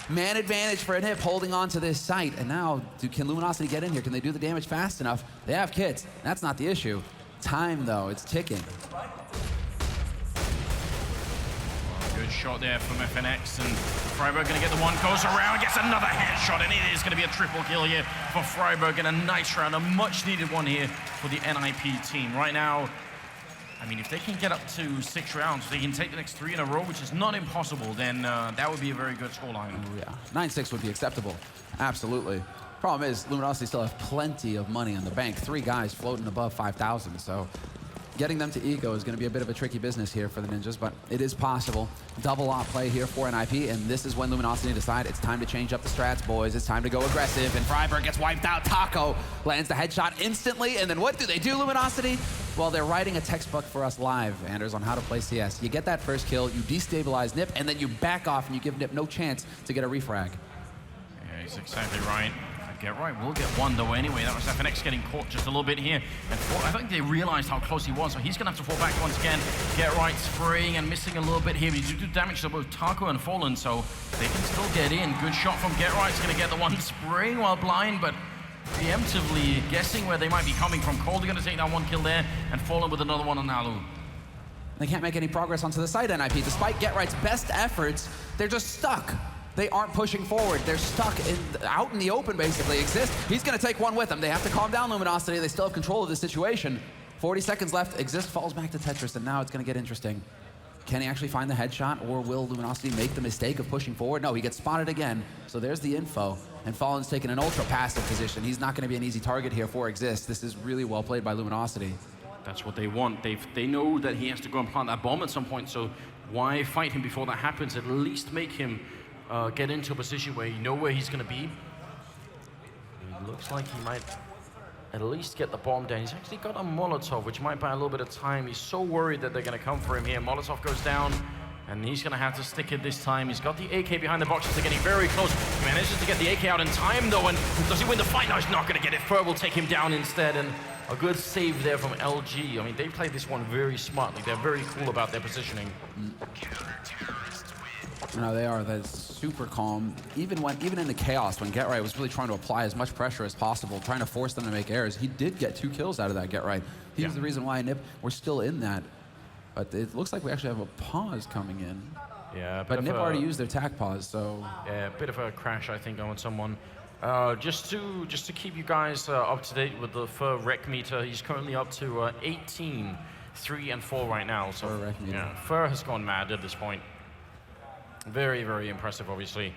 Man advantage for NiP holding on to this site. And now, can Luminosity get in here? Can they do the damage fast enough? They have kits. That's not the issue. Time, though, it's ticking. Good shot there from FNX, and Freiburg gonna get the one, goes around, gets another headshot, and it is gonna be a triple kill here for Freiburg, and a nice round, a much needed one here for the NiP team. Right now, I mean, if they can get up to 6 rounds, they can take the next 3 in a row, which is not impossible, then that would be a very good scoreline. Oh, yeah, 9-6 would be acceptable, absolutely. Problem is, Luminosity still have plenty of money in the bank. 3 guys floating above 5,000, so getting them to eco is going to be a bit of a tricky business here for the Ninjas, but it is possible. Double op play here for NiP, and this is when Luminosity decide it's time to change up the strats, boys. It's time to go aggressive, and Freiburg gets wiped out. Taco lands the headshot instantly, and then what do they do, Luminosity? Well, they're writing a textbook for us live, Anders, on how to play CS. You get that first kill, you destabilize NiP, and then you back off, and you give NiP no chance to get a refrag. Yeah, he's exactly right. GetRight will get one though anyway. That was FNX getting caught just a little bit here. And I think they realized how close he was, so he's gonna have to fall back once again. GetRight spraying and missing a little bit here. He did damage to both Taco and Fallen, so they can still get in. Good shot from GetRight. He's gonna get the one spraying while blind, but preemptively guessing where they might be coming from. Cold gonna take that one kill there, and Fallen with another one on Alu. They can't make any progress onto the side, NiP. Despite GetRight's best efforts, they're just stuck. They aren't pushing forward. They're stuck out in the open, basically. Exist, he's going to take one with them. They have to calm down Luminosity. They still have control of the situation. 40 seconds left. Exist falls back to Tetris, and now it's going to get interesting. Can he actually find the headshot, or will Luminosity make the mistake of pushing forward? No, he gets spotted again. So there's the info. And Fallen's taking an ultra-passive position. He's not going to be an easy target here for Exist. This is really well played by Luminosity. That's what they want. They know that he has to go and plant that bomb at some point, so why fight him before that happens? At least make him get into a position where you know where he's going to be. It looks like he might at least get the bomb down. He's actually got a Molotov, which might buy a little bit of time. He's so worried that they're going to come for him here. Molotov goes down, and he's going to have to stick it this time. He's got the AK behind the boxes. They're getting very close. He manages to get the AK out in time, though, and does he win the fight? No, he's not going to get it. Fur will take him down instead, and a good save there from LG. I mean, they played this one very smartly. They're very cool about their positioning. No, they are. That's super calm. Even in the chaos, when GetRight was really trying to apply as much pressure as possible, trying to force them to make errors, he did get 2 kills out of that GetRight. He was the reason why NiP were still in that. But it looks like we actually have a pause coming in. Yeah, but NiP already used their tac pause, so... Yeah, a bit of a crash, I think, on someone. Just to keep you guys up to date with the Fur rec meter, he's currently up to 18, 3 and 4 right now. So Fur rec meter. Yeah, Fur has gone mad at this point. Very, very impressive, obviously.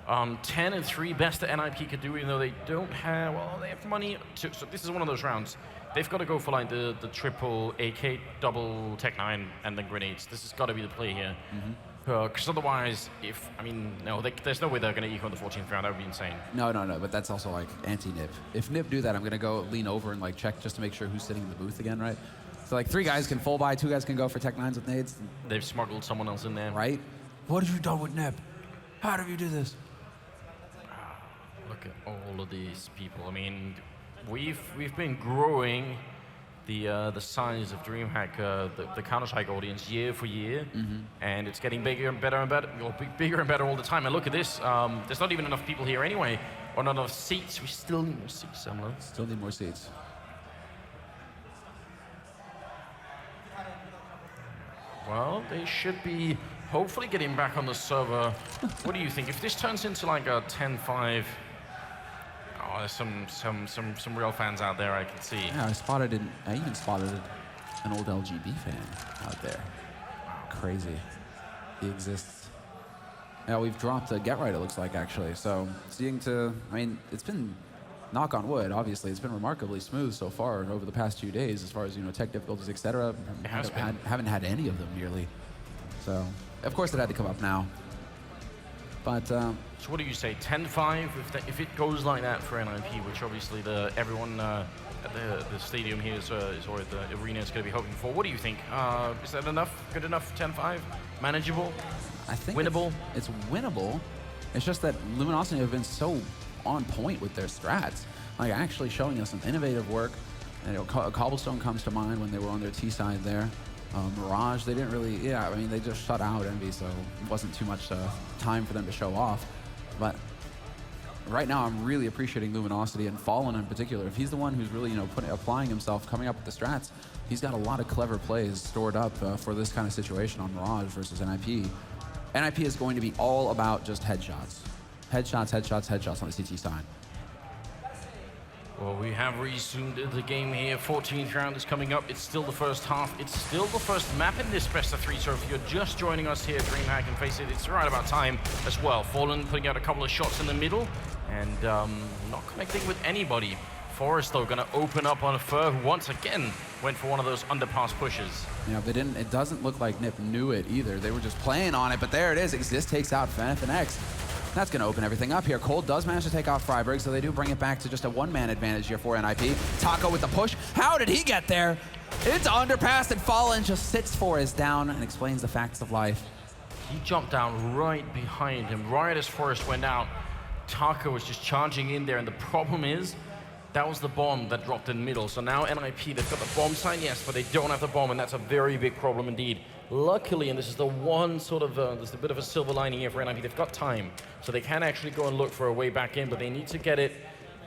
10 and 3, best that NiP could do, even though they don't have, well, they have money to, so this is one of those rounds. They've got to go for like the triple AK, double Tech 9, and then grenades. This has got to be the play here. Because otherwise, there's no way they're going to equal the 14th round. That would be insane. No, but that's also like anti-NiP. If NiP do that, I'm going to go lean over and like check just to make sure who's sitting in the booth again, right? So like 3 guys can full buy, 2 guys can go for Tech 9s with nades. They've smuggled someone else in there. Right? What have you done with NiP? How did you do this? Look at all of these people. I mean, we've been growing the size of DreamHack, the Counter-Strike audience year for year, and it's getting bigger and better and better, bigger and better all the time. And look at this. There's not even enough people here anyway, or not enough seats. We still need more seats, Semler. Still need more seats. Well, they should be hopefully getting back on the server. What do you think? If this turns into like a 10-5, oh, there's some real fans out there I can see. Yeah, I even spotted an old LGB fan out there. Crazy. He exists. Yeah, we've dropped a GetRight, it looks like, actually. So, it's been, knock on wood, obviously, it's been remarkably smooth so far over the past few days as far as, tech difficulties, etc. Haven't had any of them nearly. So, of course it had to come up now. But, so what do you say, 10-5? If it goes like that for NiP, which obviously everyone at the stadium here or the arena is going to be hoping for, what do you think? Is that enough? Good enough? 10-5? Manageable? I think winnable? It's winnable. It's just that Luminosity have been so on point with their strats, like actually showing us some innovative work. Cobblestone comes to mind when they were on their T side there. Mirage, they didn't really, they just shut out Envy, so it wasn't too much time for them to show off. But right now, I'm really appreciating Luminosity and Fallen in particular. If he's the one who's really, applying himself, coming up with the strats, he's got a lot of clever plays stored up for this kind of situation on Mirage versus NiP. NiP is going to be all about just headshots. Headshots on the CT side. Well, we have resumed the game here. 14th round is coming up. It's still the first half. It's still the first map in this best of 3. So if you're just joining us here, DreamHack and Faceit, it's right about time as well. Fallen putting out a couple of shots in the middle and not connecting with anybody. Forest, though, going to open up on Fur, who once again went for one of those underpass pushes. Yeah, they didn't. It doesn't look like NiP knew it either. They were just playing on it, but there it is. Exist takes out Feneth and X. That's going to open everything up here. Cold does manage to take out Freiburg, so they do bring it back to just a 1-man advantage here for NiP. Taco with the push. How did he get there? It's underpassed, and Fallen just sits for his down and explains the facts of life. He jumped down right behind him, right as Forrest went out. Taco was just charging in there, and the problem is, that was the bomb that dropped in the middle. So now NiP, they've got the bomb sign, yes, but they don't have the bomb, and that's a very big problem indeed. Luckily, and this is the one sort of, there's a bit of a silver lining here for NiP, they've got time. So they can actually go and look for a way back in, but they need to get it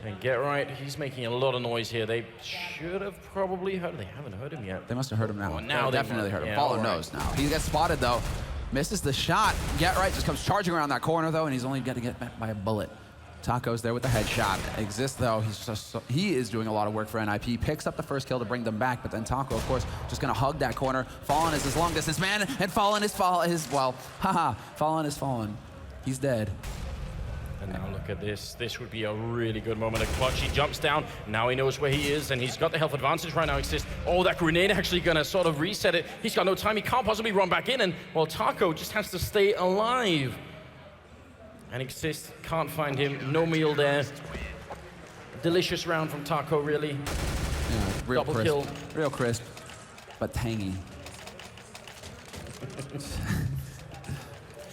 And Get Right, he's making a lot of noise here. They should have probably heard. They haven't heard him yet. They must have heard him now. Oh, now they definitely heard him. Follow knows now. He gets spotted though. Misses the shot. Get Right just comes charging around that corner though, and he's only going to get met by a bullet. Taco's there with the headshot. Exists though. He is doing a lot of work for NiP. Picks up the first kill to bring them back, but then Taco, of course, just going to hug that corner. Fallen is his long distance man, and Fallen is Fallen. Fallen is Fallen. He's dead. And now look at this. This would be a really good moment. A clutch. He jumps down. Now he knows where he is, and he's got the health advantage right now. Exist. Oh, that grenade actually gonna sort of reset it. He's got no time. He can't possibly run back in, and well, Taco just has to stay alive. And Exist can't find him. No meal there. Delicious round from Taco, really. Yeah, real Double crisp. kill. Real crisp, but tangy.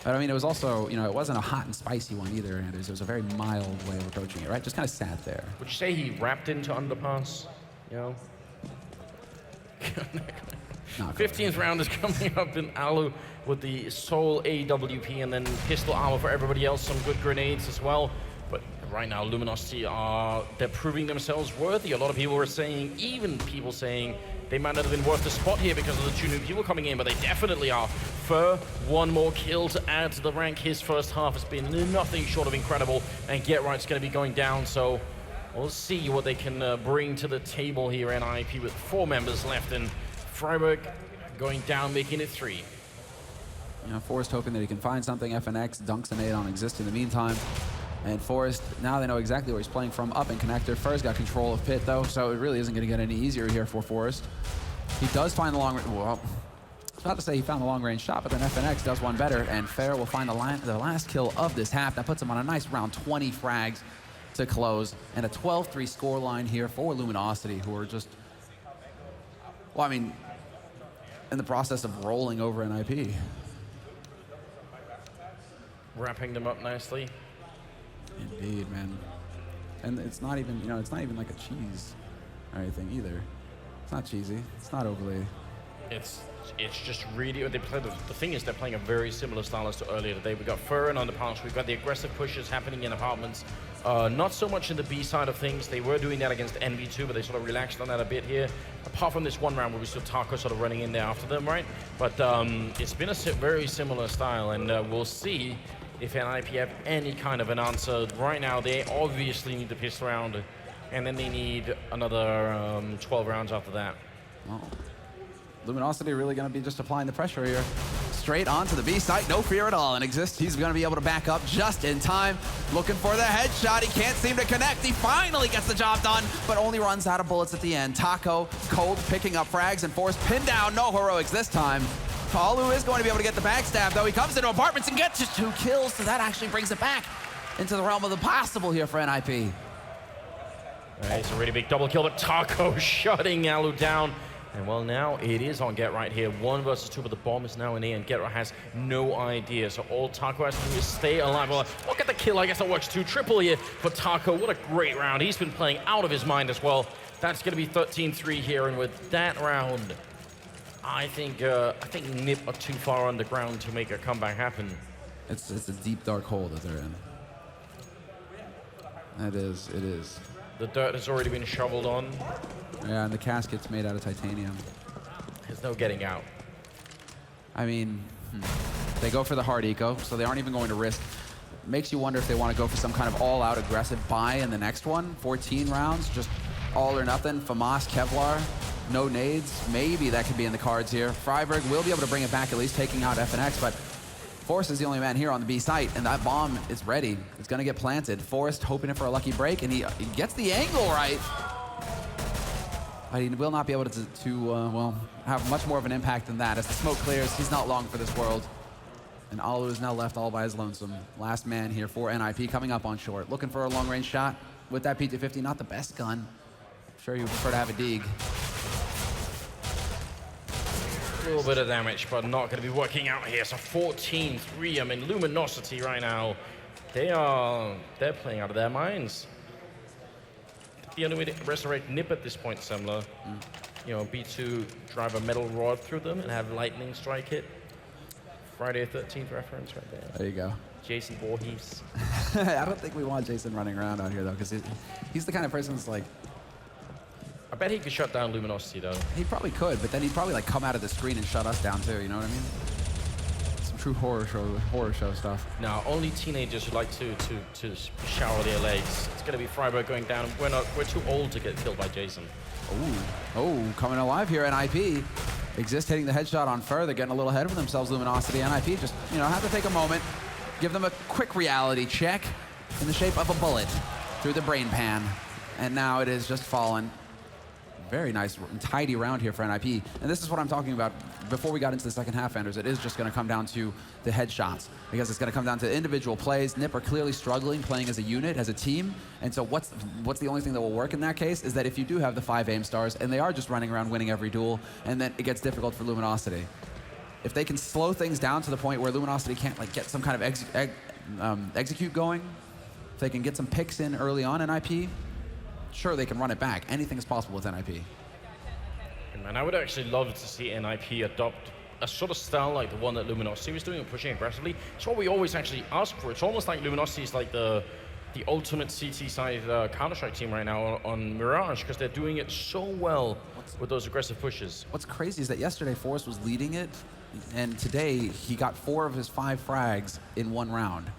But I mean, it was also, you know, it wasn't a hot and spicy one either, Anders. It was a very mild way of approaching it, right? Just kind of sat there. Would you say he wrapped into underpass? You know? Not 15th round is coming up in Alu with the Soul AWP and then pistol armor for everybody else. Some good grenades as well. But right now, Luminosity they're proving themselves worthy. A lot of people were saying, even people saying, they might not have been worth the spot here because of the 2 new people coming in, but they definitely are. Fur, 1 more kill to add to the rank. His first half has been nothing short of incredible, and Get Right's going to be going down, so we'll see what they can bring to the table here in NiP with 4 members left, and Freiburg going down, making it 3. You know, Forrest hoping that he can find something. FNX dunks an 8 on Exist in the meantime. And Forrest, now they know exactly where he's playing from, up in connector. Fur's got control of pit, though, so it really isn't going to get any easier here for Forrest. He does find the long range. Well, I was about to say he found the long-range shot, but then FNX does one better, and Fair will find the last kill of this half. That puts him on a nice round 20 frags to close, and a 12-3 scoreline here for Luminosity, who are just, well, I mean, in the process of rolling over NiP. Wrapping them up nicely. Indeed, man. And it's not even, you know, it's not even like a cheese or anything either. It's not cheesy. It's not overly. It's just really, they play, the thing is they're playing a very similar style as to earlier today. We've got Fur and underpass. We've got the aggressive pushes happening in apartments. Not so much in the B side of things. They were doing that against NV2, but they sort of relaxed on that a bit here. Apart from this one round where we saw Taco sort of running in there after them, right? But it's been a very similar style, and we'll see if NiP have any kind of an answer. Right now, they obviously need the pistol round, and then they need another 12 rounds after that. Well, Luminosity really going to be just applying the pressure here. Straight onto the B site, no fear at all. And Exist, he's going to be able to back up just in time. Looking for the headshot, he can't seem to connect. He finally gets the job done, but only runs out of bullets at the end. Taco, cold, picking up frags, and Force pinned down. No heroics this time. Palu is going to be able to get the backstab, though. He comes into apartments and gets just 2 kills, so that actually brings it back into the realm of the possible here for NiP. It's a really big double kill, but Taco shutting Alu down. And well, now it is on Get Right here. 1 versus 2, but the bomb is now in A, and Get Right has no idea. So all Taco has to do is stay alive. Well, look at the kill. I guess that works too. Triple here for Taco. What a great round. He's been playing out of his mind as well. That's going to be 13-3 here, and with that round, I think NiP are too far underground to make a comeback happen. It's a deep, dark hole that they're in. It is. The dirt has already been shoveled on. Yeah, and the casket's made out of titanium. There's no getting out. I mean, they go for the hard eco, so they aren't even going to risk. Makes you wonder if they want to go for some kind of all-out aggressive buy in the next one. 14 rounds, just all or nothing. FAMAS, Kevlar, no nades. Maybe that could be in the cards here. Freiburg will be able to bring it back, at least taking out FNX, but Forrest is the only man here on the B site, and that bomb is ready. It's going to get planted. Forrest hoping for a lucky break, and he gets the angle right. But he will not be able to have much more of an impact than that. As the smoke clears, he's not long for this world. And Alu is now left all by his lonesome. Last man here for NiP coming up on short. Looking for a long-range shot with that P250. Not the best gun. I'm sure you would prefer to have a Deeg. A little bit of damage, but not going to be working out here. So 14-3. I mean, Luminosity right now, they're playing out of their minds. The only way to resurrect NiP at this point, Semler, you know, B2 drive a metal rod through them and have lightning strike it. Friday the 13th reference right there. There you go. Jason Voorhees. I don't think we want Jason running around out here, though, because he's the kind of person that's like... I bet he could shut down Luminosity, though. He probably could, but then he'd probably like come out of the screen and shut us down, too, you know what I mean? Some true horror show stuff. No, only teenagers who like to shower their legs. It's going to be Freiburg going down. We're too old to get killed by Jason. Oh, coming alive here, NiP. Exist hitting the headshot on Fur. They're getting a little ahead of themselves, Luminosity. NiP just, have to take a moment, give them a quick reality check in the shape of a bullet through the brain pan. And now it is just fallen. Very nice and tidy round here for NiP. And this is what I'm talking about before we got into the second half, Anders. It is just going to come down to the headshots because it's going to come down to individual plays. NiP are clearly struggling playing as a unit, as a team. And so what's the only thing that will work in that case is that if you do have the 5 aim stars and they are just running around winning every duel, and then it gets difficult for Luminosity. If they can slow things down to the point where Luminosity can't like get some kind of execute going, if they can get some picks in early on in NiP, sure, they can run it back. Anything is possible with NiP. Man, I would actually love to see NiP adopt a sort of style like the one that Luminosity was doing, pushing aggressively. It's what we always actually ask for. It's almost like Luminosity is like the ultimate CT side Counter-Strike team right now on Mirage, because they're doing it so well with those aggressive pushes. What's crazy is that yesterday Forrest was leading it, and today he got 4 of his 5 frags in 1 round.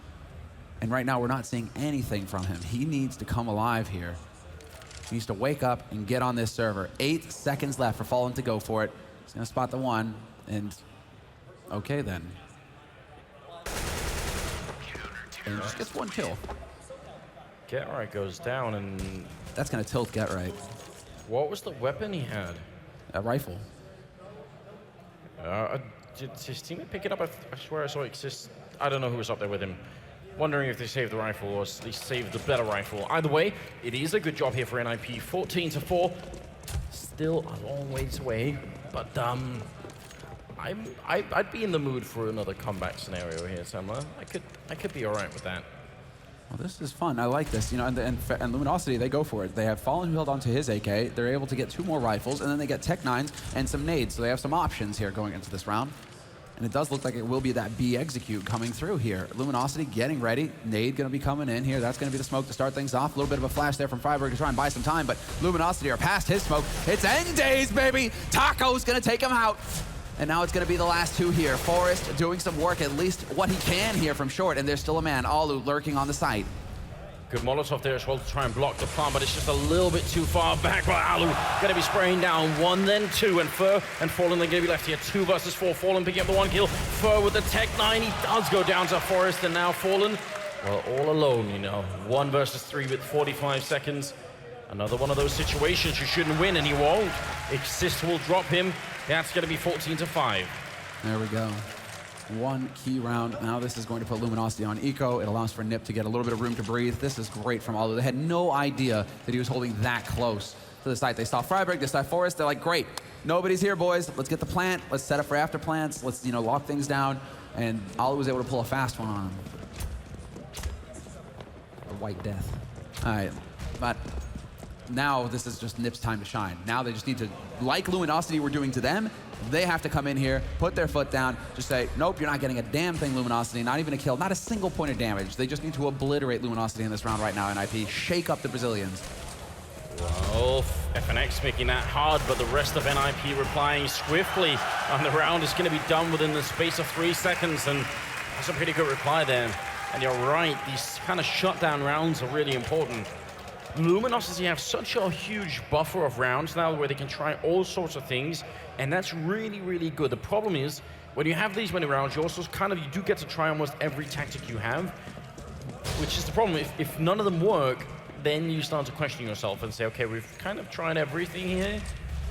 And right now we're not seeing anything from him. He needs to come alive here. He needs to wake up and get on this server. 8 seconds left for Fallen to go for it. He's gonna spot the 1, and okay then. And just gets 1 kill. Get Right goes down, and that's gonna tilt Get Right. What was the weapon he had? A rifle. Did his teammate pick it up? I swear I saw it exist. I don't know who was up there with him. Wondering if they saved the rifle or at least saved the better rifle. Either way, it is a good job here for NiP. 14-4. Still a long ways away, but I'd be in the mood for another comeback scenario here, Samla. I could be all right with that. Well, this is fun. I like this. And Luminosity, they go for it. They have Fallen who held onto his AK. They're able to get 2 more rifles, and then they get Tech 9s and some nades. So they have some options here going into this round. And it does look like it will be that B execute coming through here. Luminosity getting ready. Nade going to be coming in here. That's going to be the smoke to start things off. A little bit of a flash there from Freiburg to try and buy some time, but Luminosity are past his smoke. It's end days, baby! Taco's going to take him out. And now it's going to be the last 2 here. Forrest doing some work, at least what he can here from short, and there's still a man, Alu, lurking on the site. Good Molotov there as well to try and block the plant, but it's just a little bit too far back by Alu. Going to be spraying down 1, then 2, and Fur and Fallen, they're going to be left here 2 versus 4. Fallen picking up the 1 kill. Fur with the Tech 9, he does go down to Forrest, and now Fallen, well, all alone, 1 versus 3 with 45 seconds. Another one of those situations you shouldn't win, and he won't. Exist will drop him. That's going to be 14-5. There we go. 1 key round. Now this is going to put Luminosity on eco. It allows for NiP to get a little bit of room to breathe. This is great from Alu. They had no idea that he was holding that close to the site. They saw Freiburg, they saw Forrest. They're like, great, nobody's here, boys. Let's get the plant. Let's set up for after plants. Let's, lock things down. And Alu was able to pull a fast one on him. A White Death. All right, but now this is just NiP's time to shine. Now they just need to, like Luminosity were doing to them, they have to come in here, put their foot down, just say, nope, you're not getting a damn thing, Luminosity, not even a kill, not a single point of damage. They just need to obliterate Luminosity in this round right now, NiP. Shake up the Brazilians. Well, FNX making that hard, but the rest of NiP replying swiftly. And the round is going to be done within the space of 3 seconds, and that's a pretty good reply there. And you're right, these kind of shutdown rounds are really important. Luminosity have such a huge buffer of rounds now where they can try all sorts of things, and that's really, really good. The problem is, when you have these many rounds, you also you do get to try almost every tactic you have, which is the problem. If none of them work, then you start to question yourself and say, okay, we've kind of tried everything here.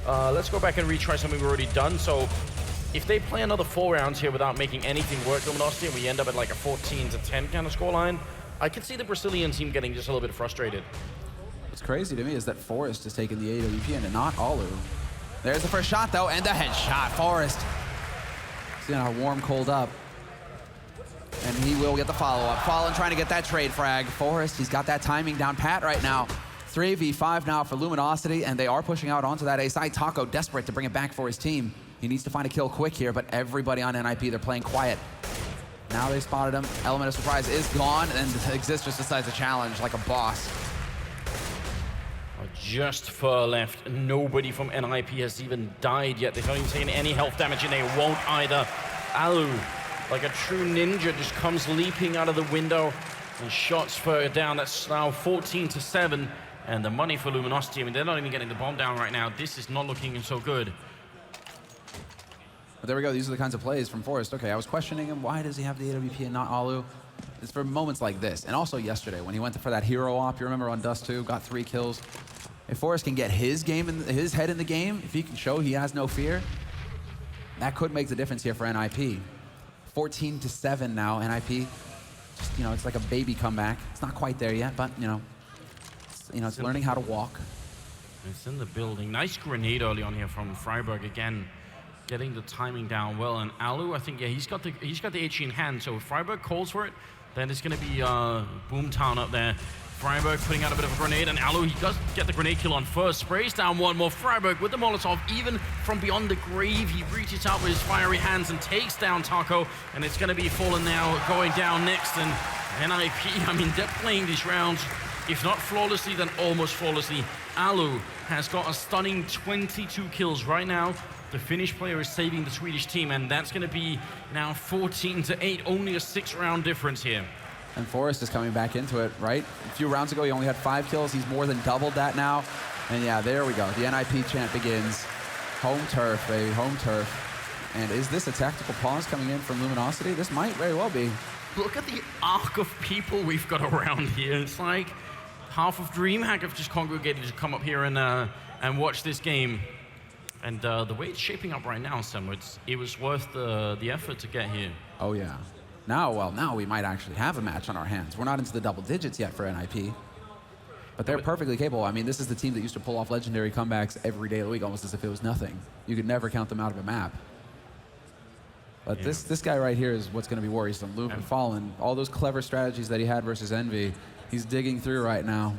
Let's go back and retry something we've already done. So if they play another 4 rounds here without making anything work, Luminosity, and we end up at like a 14-10 kind of scoreline, I can see the Brazilian team getting just a little bit frustrated. What's crazy to me is that Forrest has taken the AWP and not Alu. There's the first shot, though, and the headshot. Forrest. See how warm, cold up. And he will get the follow-up. Fallen trying to get that trade frag. Forrest, he's got that timing down pat right now. 3v5 now for Luminosity, and they are pushing out onto that A side. Taco desperate to bring it back for his team. He needs to find a kill quick here, but everybody on NiP, they're playing quiet. Now they spotted him. Element of surprise is gone, and Exist just decides to challenge like a boss. Just fur left. Nobody from NiP has even died yet. They've not even taken any health damage, and they won't either. Alu, like a true ninja, just comes leaping out of the window and shots fur down. That's now 14-7. And the money for Luminosity, I mean, they're not even getting the bomb down right now. This is not looking so good. But there we go. These are the kinds of plays from Forrest. Okay, I was questioning him. Why does he have the AWP and not Alu? It's for moments like this. And also yesterday, when he went for that hero op, you remember on Dust 2, got 3 kills. If Forrest can get his head in the game, if he can show he has no fear, that could make the difference here for NiP. 14-7 now, NiP. Just, it's like a baby comeback. It's not quite there yet, but, it's learning how to walk. It's in the building. Nice grenade early on here from Freiburg again, getting the timing down well. And Alu, I think, yeah, he's got the HE in hand. So if Freiburg calls for it, then it's going to be Boomtown up there. Freiburg putting out a bit of a grenade, and Alu, he does get the grenade kill on first. Sprays down one more. Freiburg with the Molotov, even from beyond the grave. He reaches out with his fiery hands and takes down Taco, and it's going to be Fallen now going down next. And NiP, I mean, they're playing these rounds, if not flawlessly, then almost flawlessly. Alu has got a stunning 22 kills right now. The Finnish player is saving the Swedish team, and that's going to be now 14-8, only a 6-round difference here. And Forrest is coming back into it, right? A few rounds ago, he only had 5 kills. He's more than doubled that now. And yeah, there we go. The NiP chant begins. Home turf, baby, home turf. And is this a tactical pause coming in from Luminosity? This might very well be. Look at the arc of people we've got around here. It's like half of DreamHack have just congregated to come up here and watch this game. And the way it's shaping up right now, Sam, it was worth the effort to get here. Oh, yeah. Now we might actually have a match on our hands. We're not into the double digits yet for NiP, but they're perfectly capable. I mean, this is the team that used to pull off legendary comebacks every day of the week, almost as if it was nothing. You could never count them out of a map. But yeah, this guy right here is what's going to be worrisome. Luke and Fallen, all those clever strategies that he had versus Envy, he's digging through right now,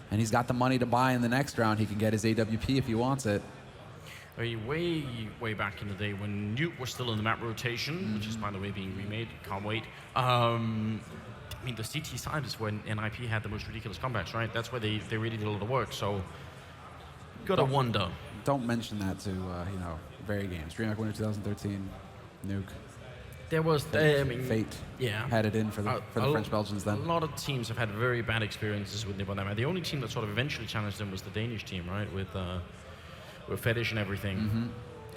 and he's got the money to buy in the next round. He can get his AWP if he wants it. Way back in the day when NiP was still in the map rotation, which is, by the way, being remade. Can't wait. I mean, the CT side is when NiP had the most ridiculous comebacks, right? That's where they really did a lot of work. So, gotta wonder. Don't mention that to very games. DreamHack Winter 2013, Nuke. There was Faceit. Yeah, had it in for the French Belgians then. A lot of teams have had very bad experiences with NiP on that map. The only team that sort of eventually challenged them was the Danish team, right? With Fetish and everything.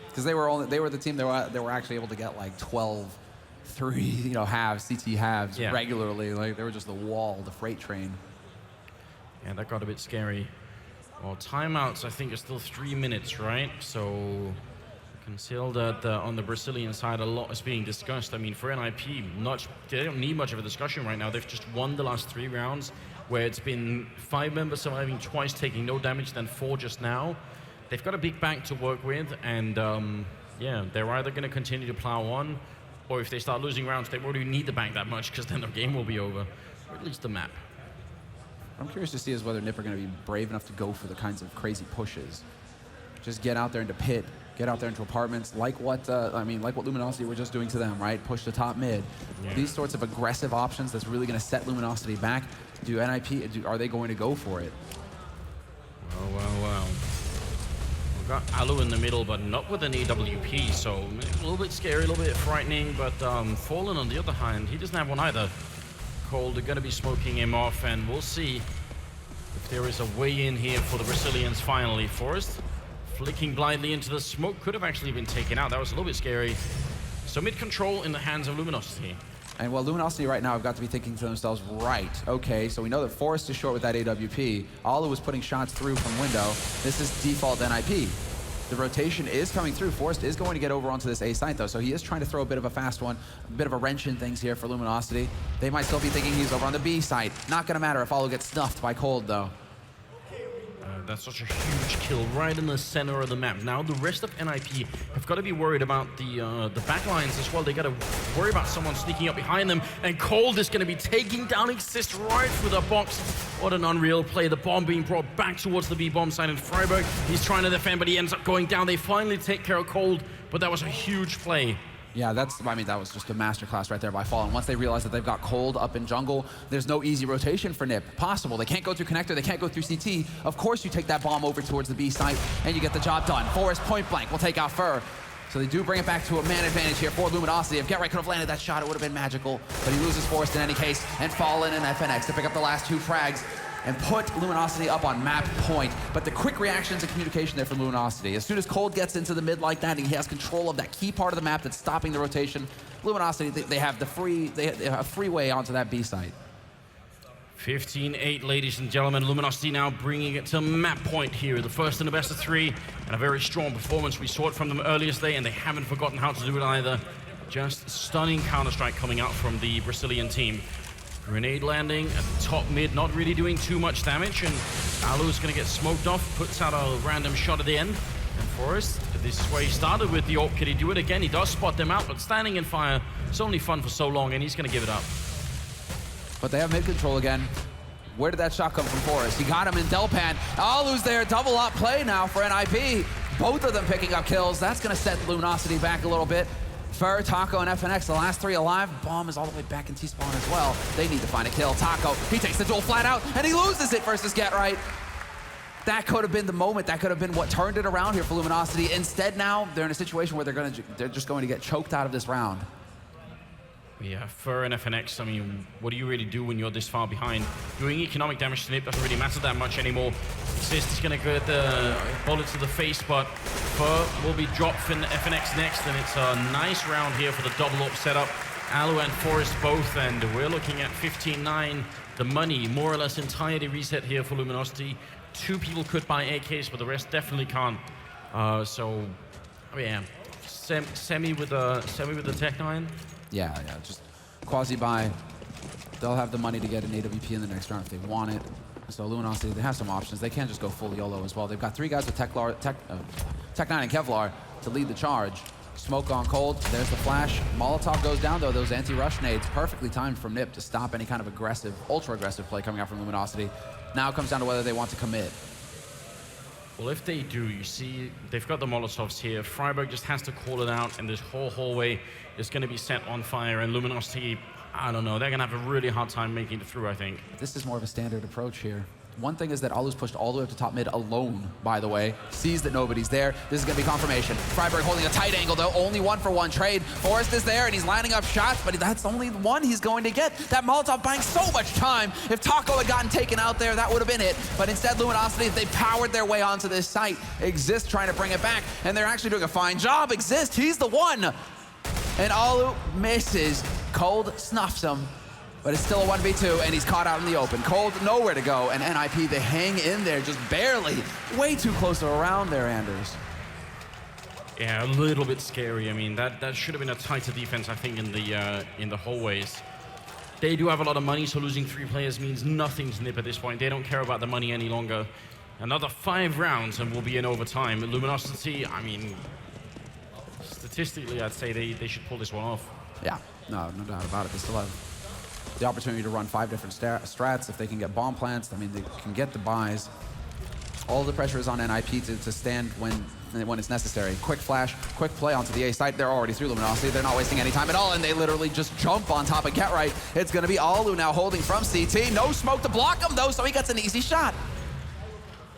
Because they were the team that were actually able to get like 12 3 halves, CT halves regularly. Like they were just the wall, the freight train. Yeah, that got a bit scary. Well, timeouts, I think, are still 3 minutes, right? So you can see that on the Brazilian side, a lot is being discussed. I mean, for NiP, they don't need much of a discussion right now. They've just won the last 3 rounds, where it's been 5 members surviving twice, taking no damage, then 4 just now. They've got a big bank to work with, and yeah, they're either going to continue to plow on, or if they start losing rounds, they won't even need the bank that much, because then the game will be over, or at least the map. What I'm curious to see is whether NiP are going to be brave enough to go for the kinds of crazy pushes. Just get out there into pit, get out there into apartments, like what Luminosity were just doing to them, right? Push the top mid. Yeah. These sorts of aggressive options that's really going to set Luminosity back. Do NiP, are they going to go for it? Well. We've got Alu in the middle, but not with an AWP, so a little bit scary, a little bit frightening, but Fallen on the other hand, he doesn't have one either. Cold, they're going to be smoking him off, and we'll see if there is a way in here for the Brazilians finally. Forrest flicking blindly into the smoke, could have actually been taken out. That was a little bit scary. So mid-control in the hands of Luminosity. And well, Luminosity right now have got to be thinking to themselves, right, okay, so we know that Forrest is short with that AWP. Alu was putting shots through from window. This is default NiP. The rotation is coming through. Forrest is going to get over onto this A site, though, so he is trying to throw a bit of a fast one, a bit of a wrench in things here for Luminosity. They might still be thinking he's over on the B site. Not going to matter if Alu gets snuffed by Cold, though. That's such a huge kill right in the center of the map. Now the rest of NiP have got to be worried about the backlines as well. They got to worry about someone sneaking up behind them, and Cold is going to be taking down Exist right through the box. What an unreal play. The bomb being brought back towards the B bomb side, and Freiburg, he's trying to defend, but he ends up going down. They finally take care of Cold, but that was a huge play. Yeah, I mean, that was just a masterclass right there by Fallen. Once they realize that they've got Cold up in jungle, there's no easy rotation for NiP possible. They can't go through connector, they can't go through CT. Of course you take that bomb over towards the B site and you get the job done. Forest point blank will take out Fur. So they do bring it back to a man advantage here for Luminosity. If GetRight could have landed that shot, it would have been magical. But he loses Forest in any case, and Fallen and FNX to pick up the last 2 frags and put Luminosity up on map point. But the quick reactions and communication there from Luminosity. As soon as Cold gets into the mid like that, and he has control of that key part of the map that's stopping the rotation, Luminosity, they have a free way onto that B site. 15-8, ladies and gentlemen. Luminosity now bringing it to map point here. The first in the best of 3, and a very strong performance. We saw it from them earlier today, and they haven't forgotten how to do it either. Just stunning Counter-Strike coming out from the Brazilian team. Grenade landing at the top mid, not really doing too much damage, and Alu's gonna get smoked off, puts out a random shot at the end. And Forest, this is where he started with the AWP. Can he do it again? He does spot them out, but standing in fire, it's only fun for so long, and he's gonna give it up. But they have mid control again. Where did that shot come from Forest? He got him in Delpan. Alu's there, double up play now for NiP. Both of them picking up kills. That's gonna set Luminosity back a little bit. Fur, Taco, and FNX, the last 3 alive. Bomb is all the way back in T-spawn as well. They need to find a kill. Taco, he takes the duel flat out, and he loses it versus GetRight. That could have been the moment. That could have been what turned it around here for Luminosity. Instead now, they're in a situation where they're just going to get choked out of this round. Yeah, Fur and FNX, I mean, what do you really do when you're this far behind? Doing economic damage to NiP doesn't really matter that much anymore. Exist is going to get the bullet to the face, but Fur will be dropped from FNX next, and it's a nice round here for the double up setup. Alu and Forest both, and we're looking at 15-9. The money more or less entirely reset here for Luminosity. 2 people could buy AKs, but the rest definitely can't. So, yeah, semi with the Tech 9. Yeah, just quasi-buy. They'll have the money to get an AWP in the next round if they want it. So Luminosity, they have some options. They can't just go full YOLO as well. They've got 3 guys with Tech 9 and Kevlar to lead the charge. Smoke on Cold, there's the flash. Molotov goes down though, those anti-rush nades perfectly timed from NiP to stop any kind of aggressive, ultra-aggressive play coming out from Luminosity. Now it comes down to whether they want to commit. Well, if they do, you see, they've got the Molotovs here. Freiburg just has to call it out, and this whole hallway is going to be set on fire, and Luminosity, I don't know, they're going to have a really hard time making it through, I think. This is more of a standard approach here. One thing is that Alu's pushed all the way up to top mid alone, by the way. Sees that nobody's there. This is going to be confirmation. Freiburg holding a tight angle, though. Only 1-for-1 trade. Forrest is there, and he's lining up shots, but that's only one he's going to get. That Molotov buying so much time. If Taco had gotten taken out there, that would have been it. But instead, Luminosity, they powered their way onto this site. Exist trying to bring it back, and they're actually doing a fine job. Exist, he's the one. And Alu misses. Cold snuffs him. But it's still a 1v2, and he's caught out in the open. Cold, nowhere to go, and NiP, they hang in there just barely. Way too close to around there, Anders. Yeah, a little bit scary. I mean, that should have been a tighter defense, I think, in the hallways. They do have a lot of money, so losing 3 players means nothing to NiP at this point. They don't care about the money any longer. Another 5 rounds, and we'll be in overtime. Luminosity, I mean, statistically, I'd say they should pull this one off. Yeah, no doubt about it. They still have the opportunity to run 5 different strats. If they can get bomb plants, I mean, they can get the buys. All the pressure is on NiP to stand when it's necessary. Quick flash, quick play onto the A site. They're already through Luminosity. They're not wasting any time at all, and they literally just jump on top of GetRight. It's going to be Alu now holding from CT. No smoke to block him, though, so he gets an easy shot.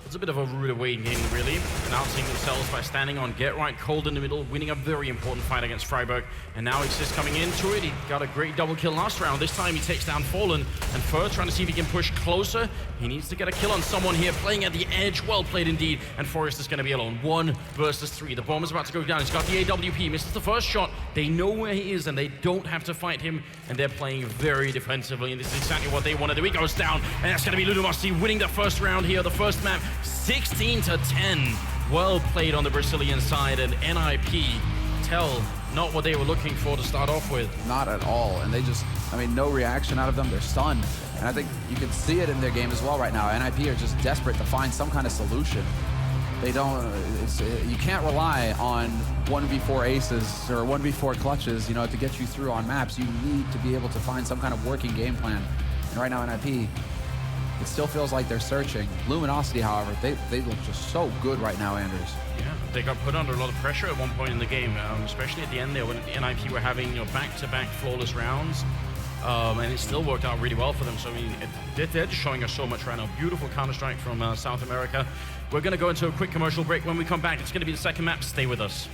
It's a bit of a rude away game, really, announcing themselves by standing on GetRight, Cold in the middle, winning a very important fight against Freiburg. And now Exist coming into it. He got a great double kill last round. This time he takes down Fallen, and Fur trying to see if he can push closer. He needs to get a kill on someone here, playing at the edge. Well played indeed, and Forrest is going to be alone. 1 versus 3. The bomb is about to go down. He's got the AWP, misses the first shot. They know where he is, and they don't have to fight him, and they're playing very defensively, and this is exactly what they want to do. He goes down, and that's going to be Luminosity winning the first round here, the first map. 16-10. Well played on the Brazilian side, and NiP tell not what they were looking for to start off with. Not at all, and they just, I mean, no reaction out of them. They're stunned, and I think you can see it in their game as well right now. NiP are just desperate to find some kind of solution. They don't, you can't rely on 1v4 aces or 1v4 clutches, you know, to get you through on maps. You need to be able to find some kind of working game plan. And right now, NiP, it still feels like they're searching. Luminosity, however, they look just so good right now, Anders. Yeah, they got put under a lot of pressure at one point in the game, especially at the end there when the NiP were having back-to-back flawless rounds. And it still worked out really well for them. So, I mean, they're just showing us so much right now. Beautiful Counter-Strike from South America. We're going to go into a quick commercial break. When we come back, it's going to be the second map. Stay with us.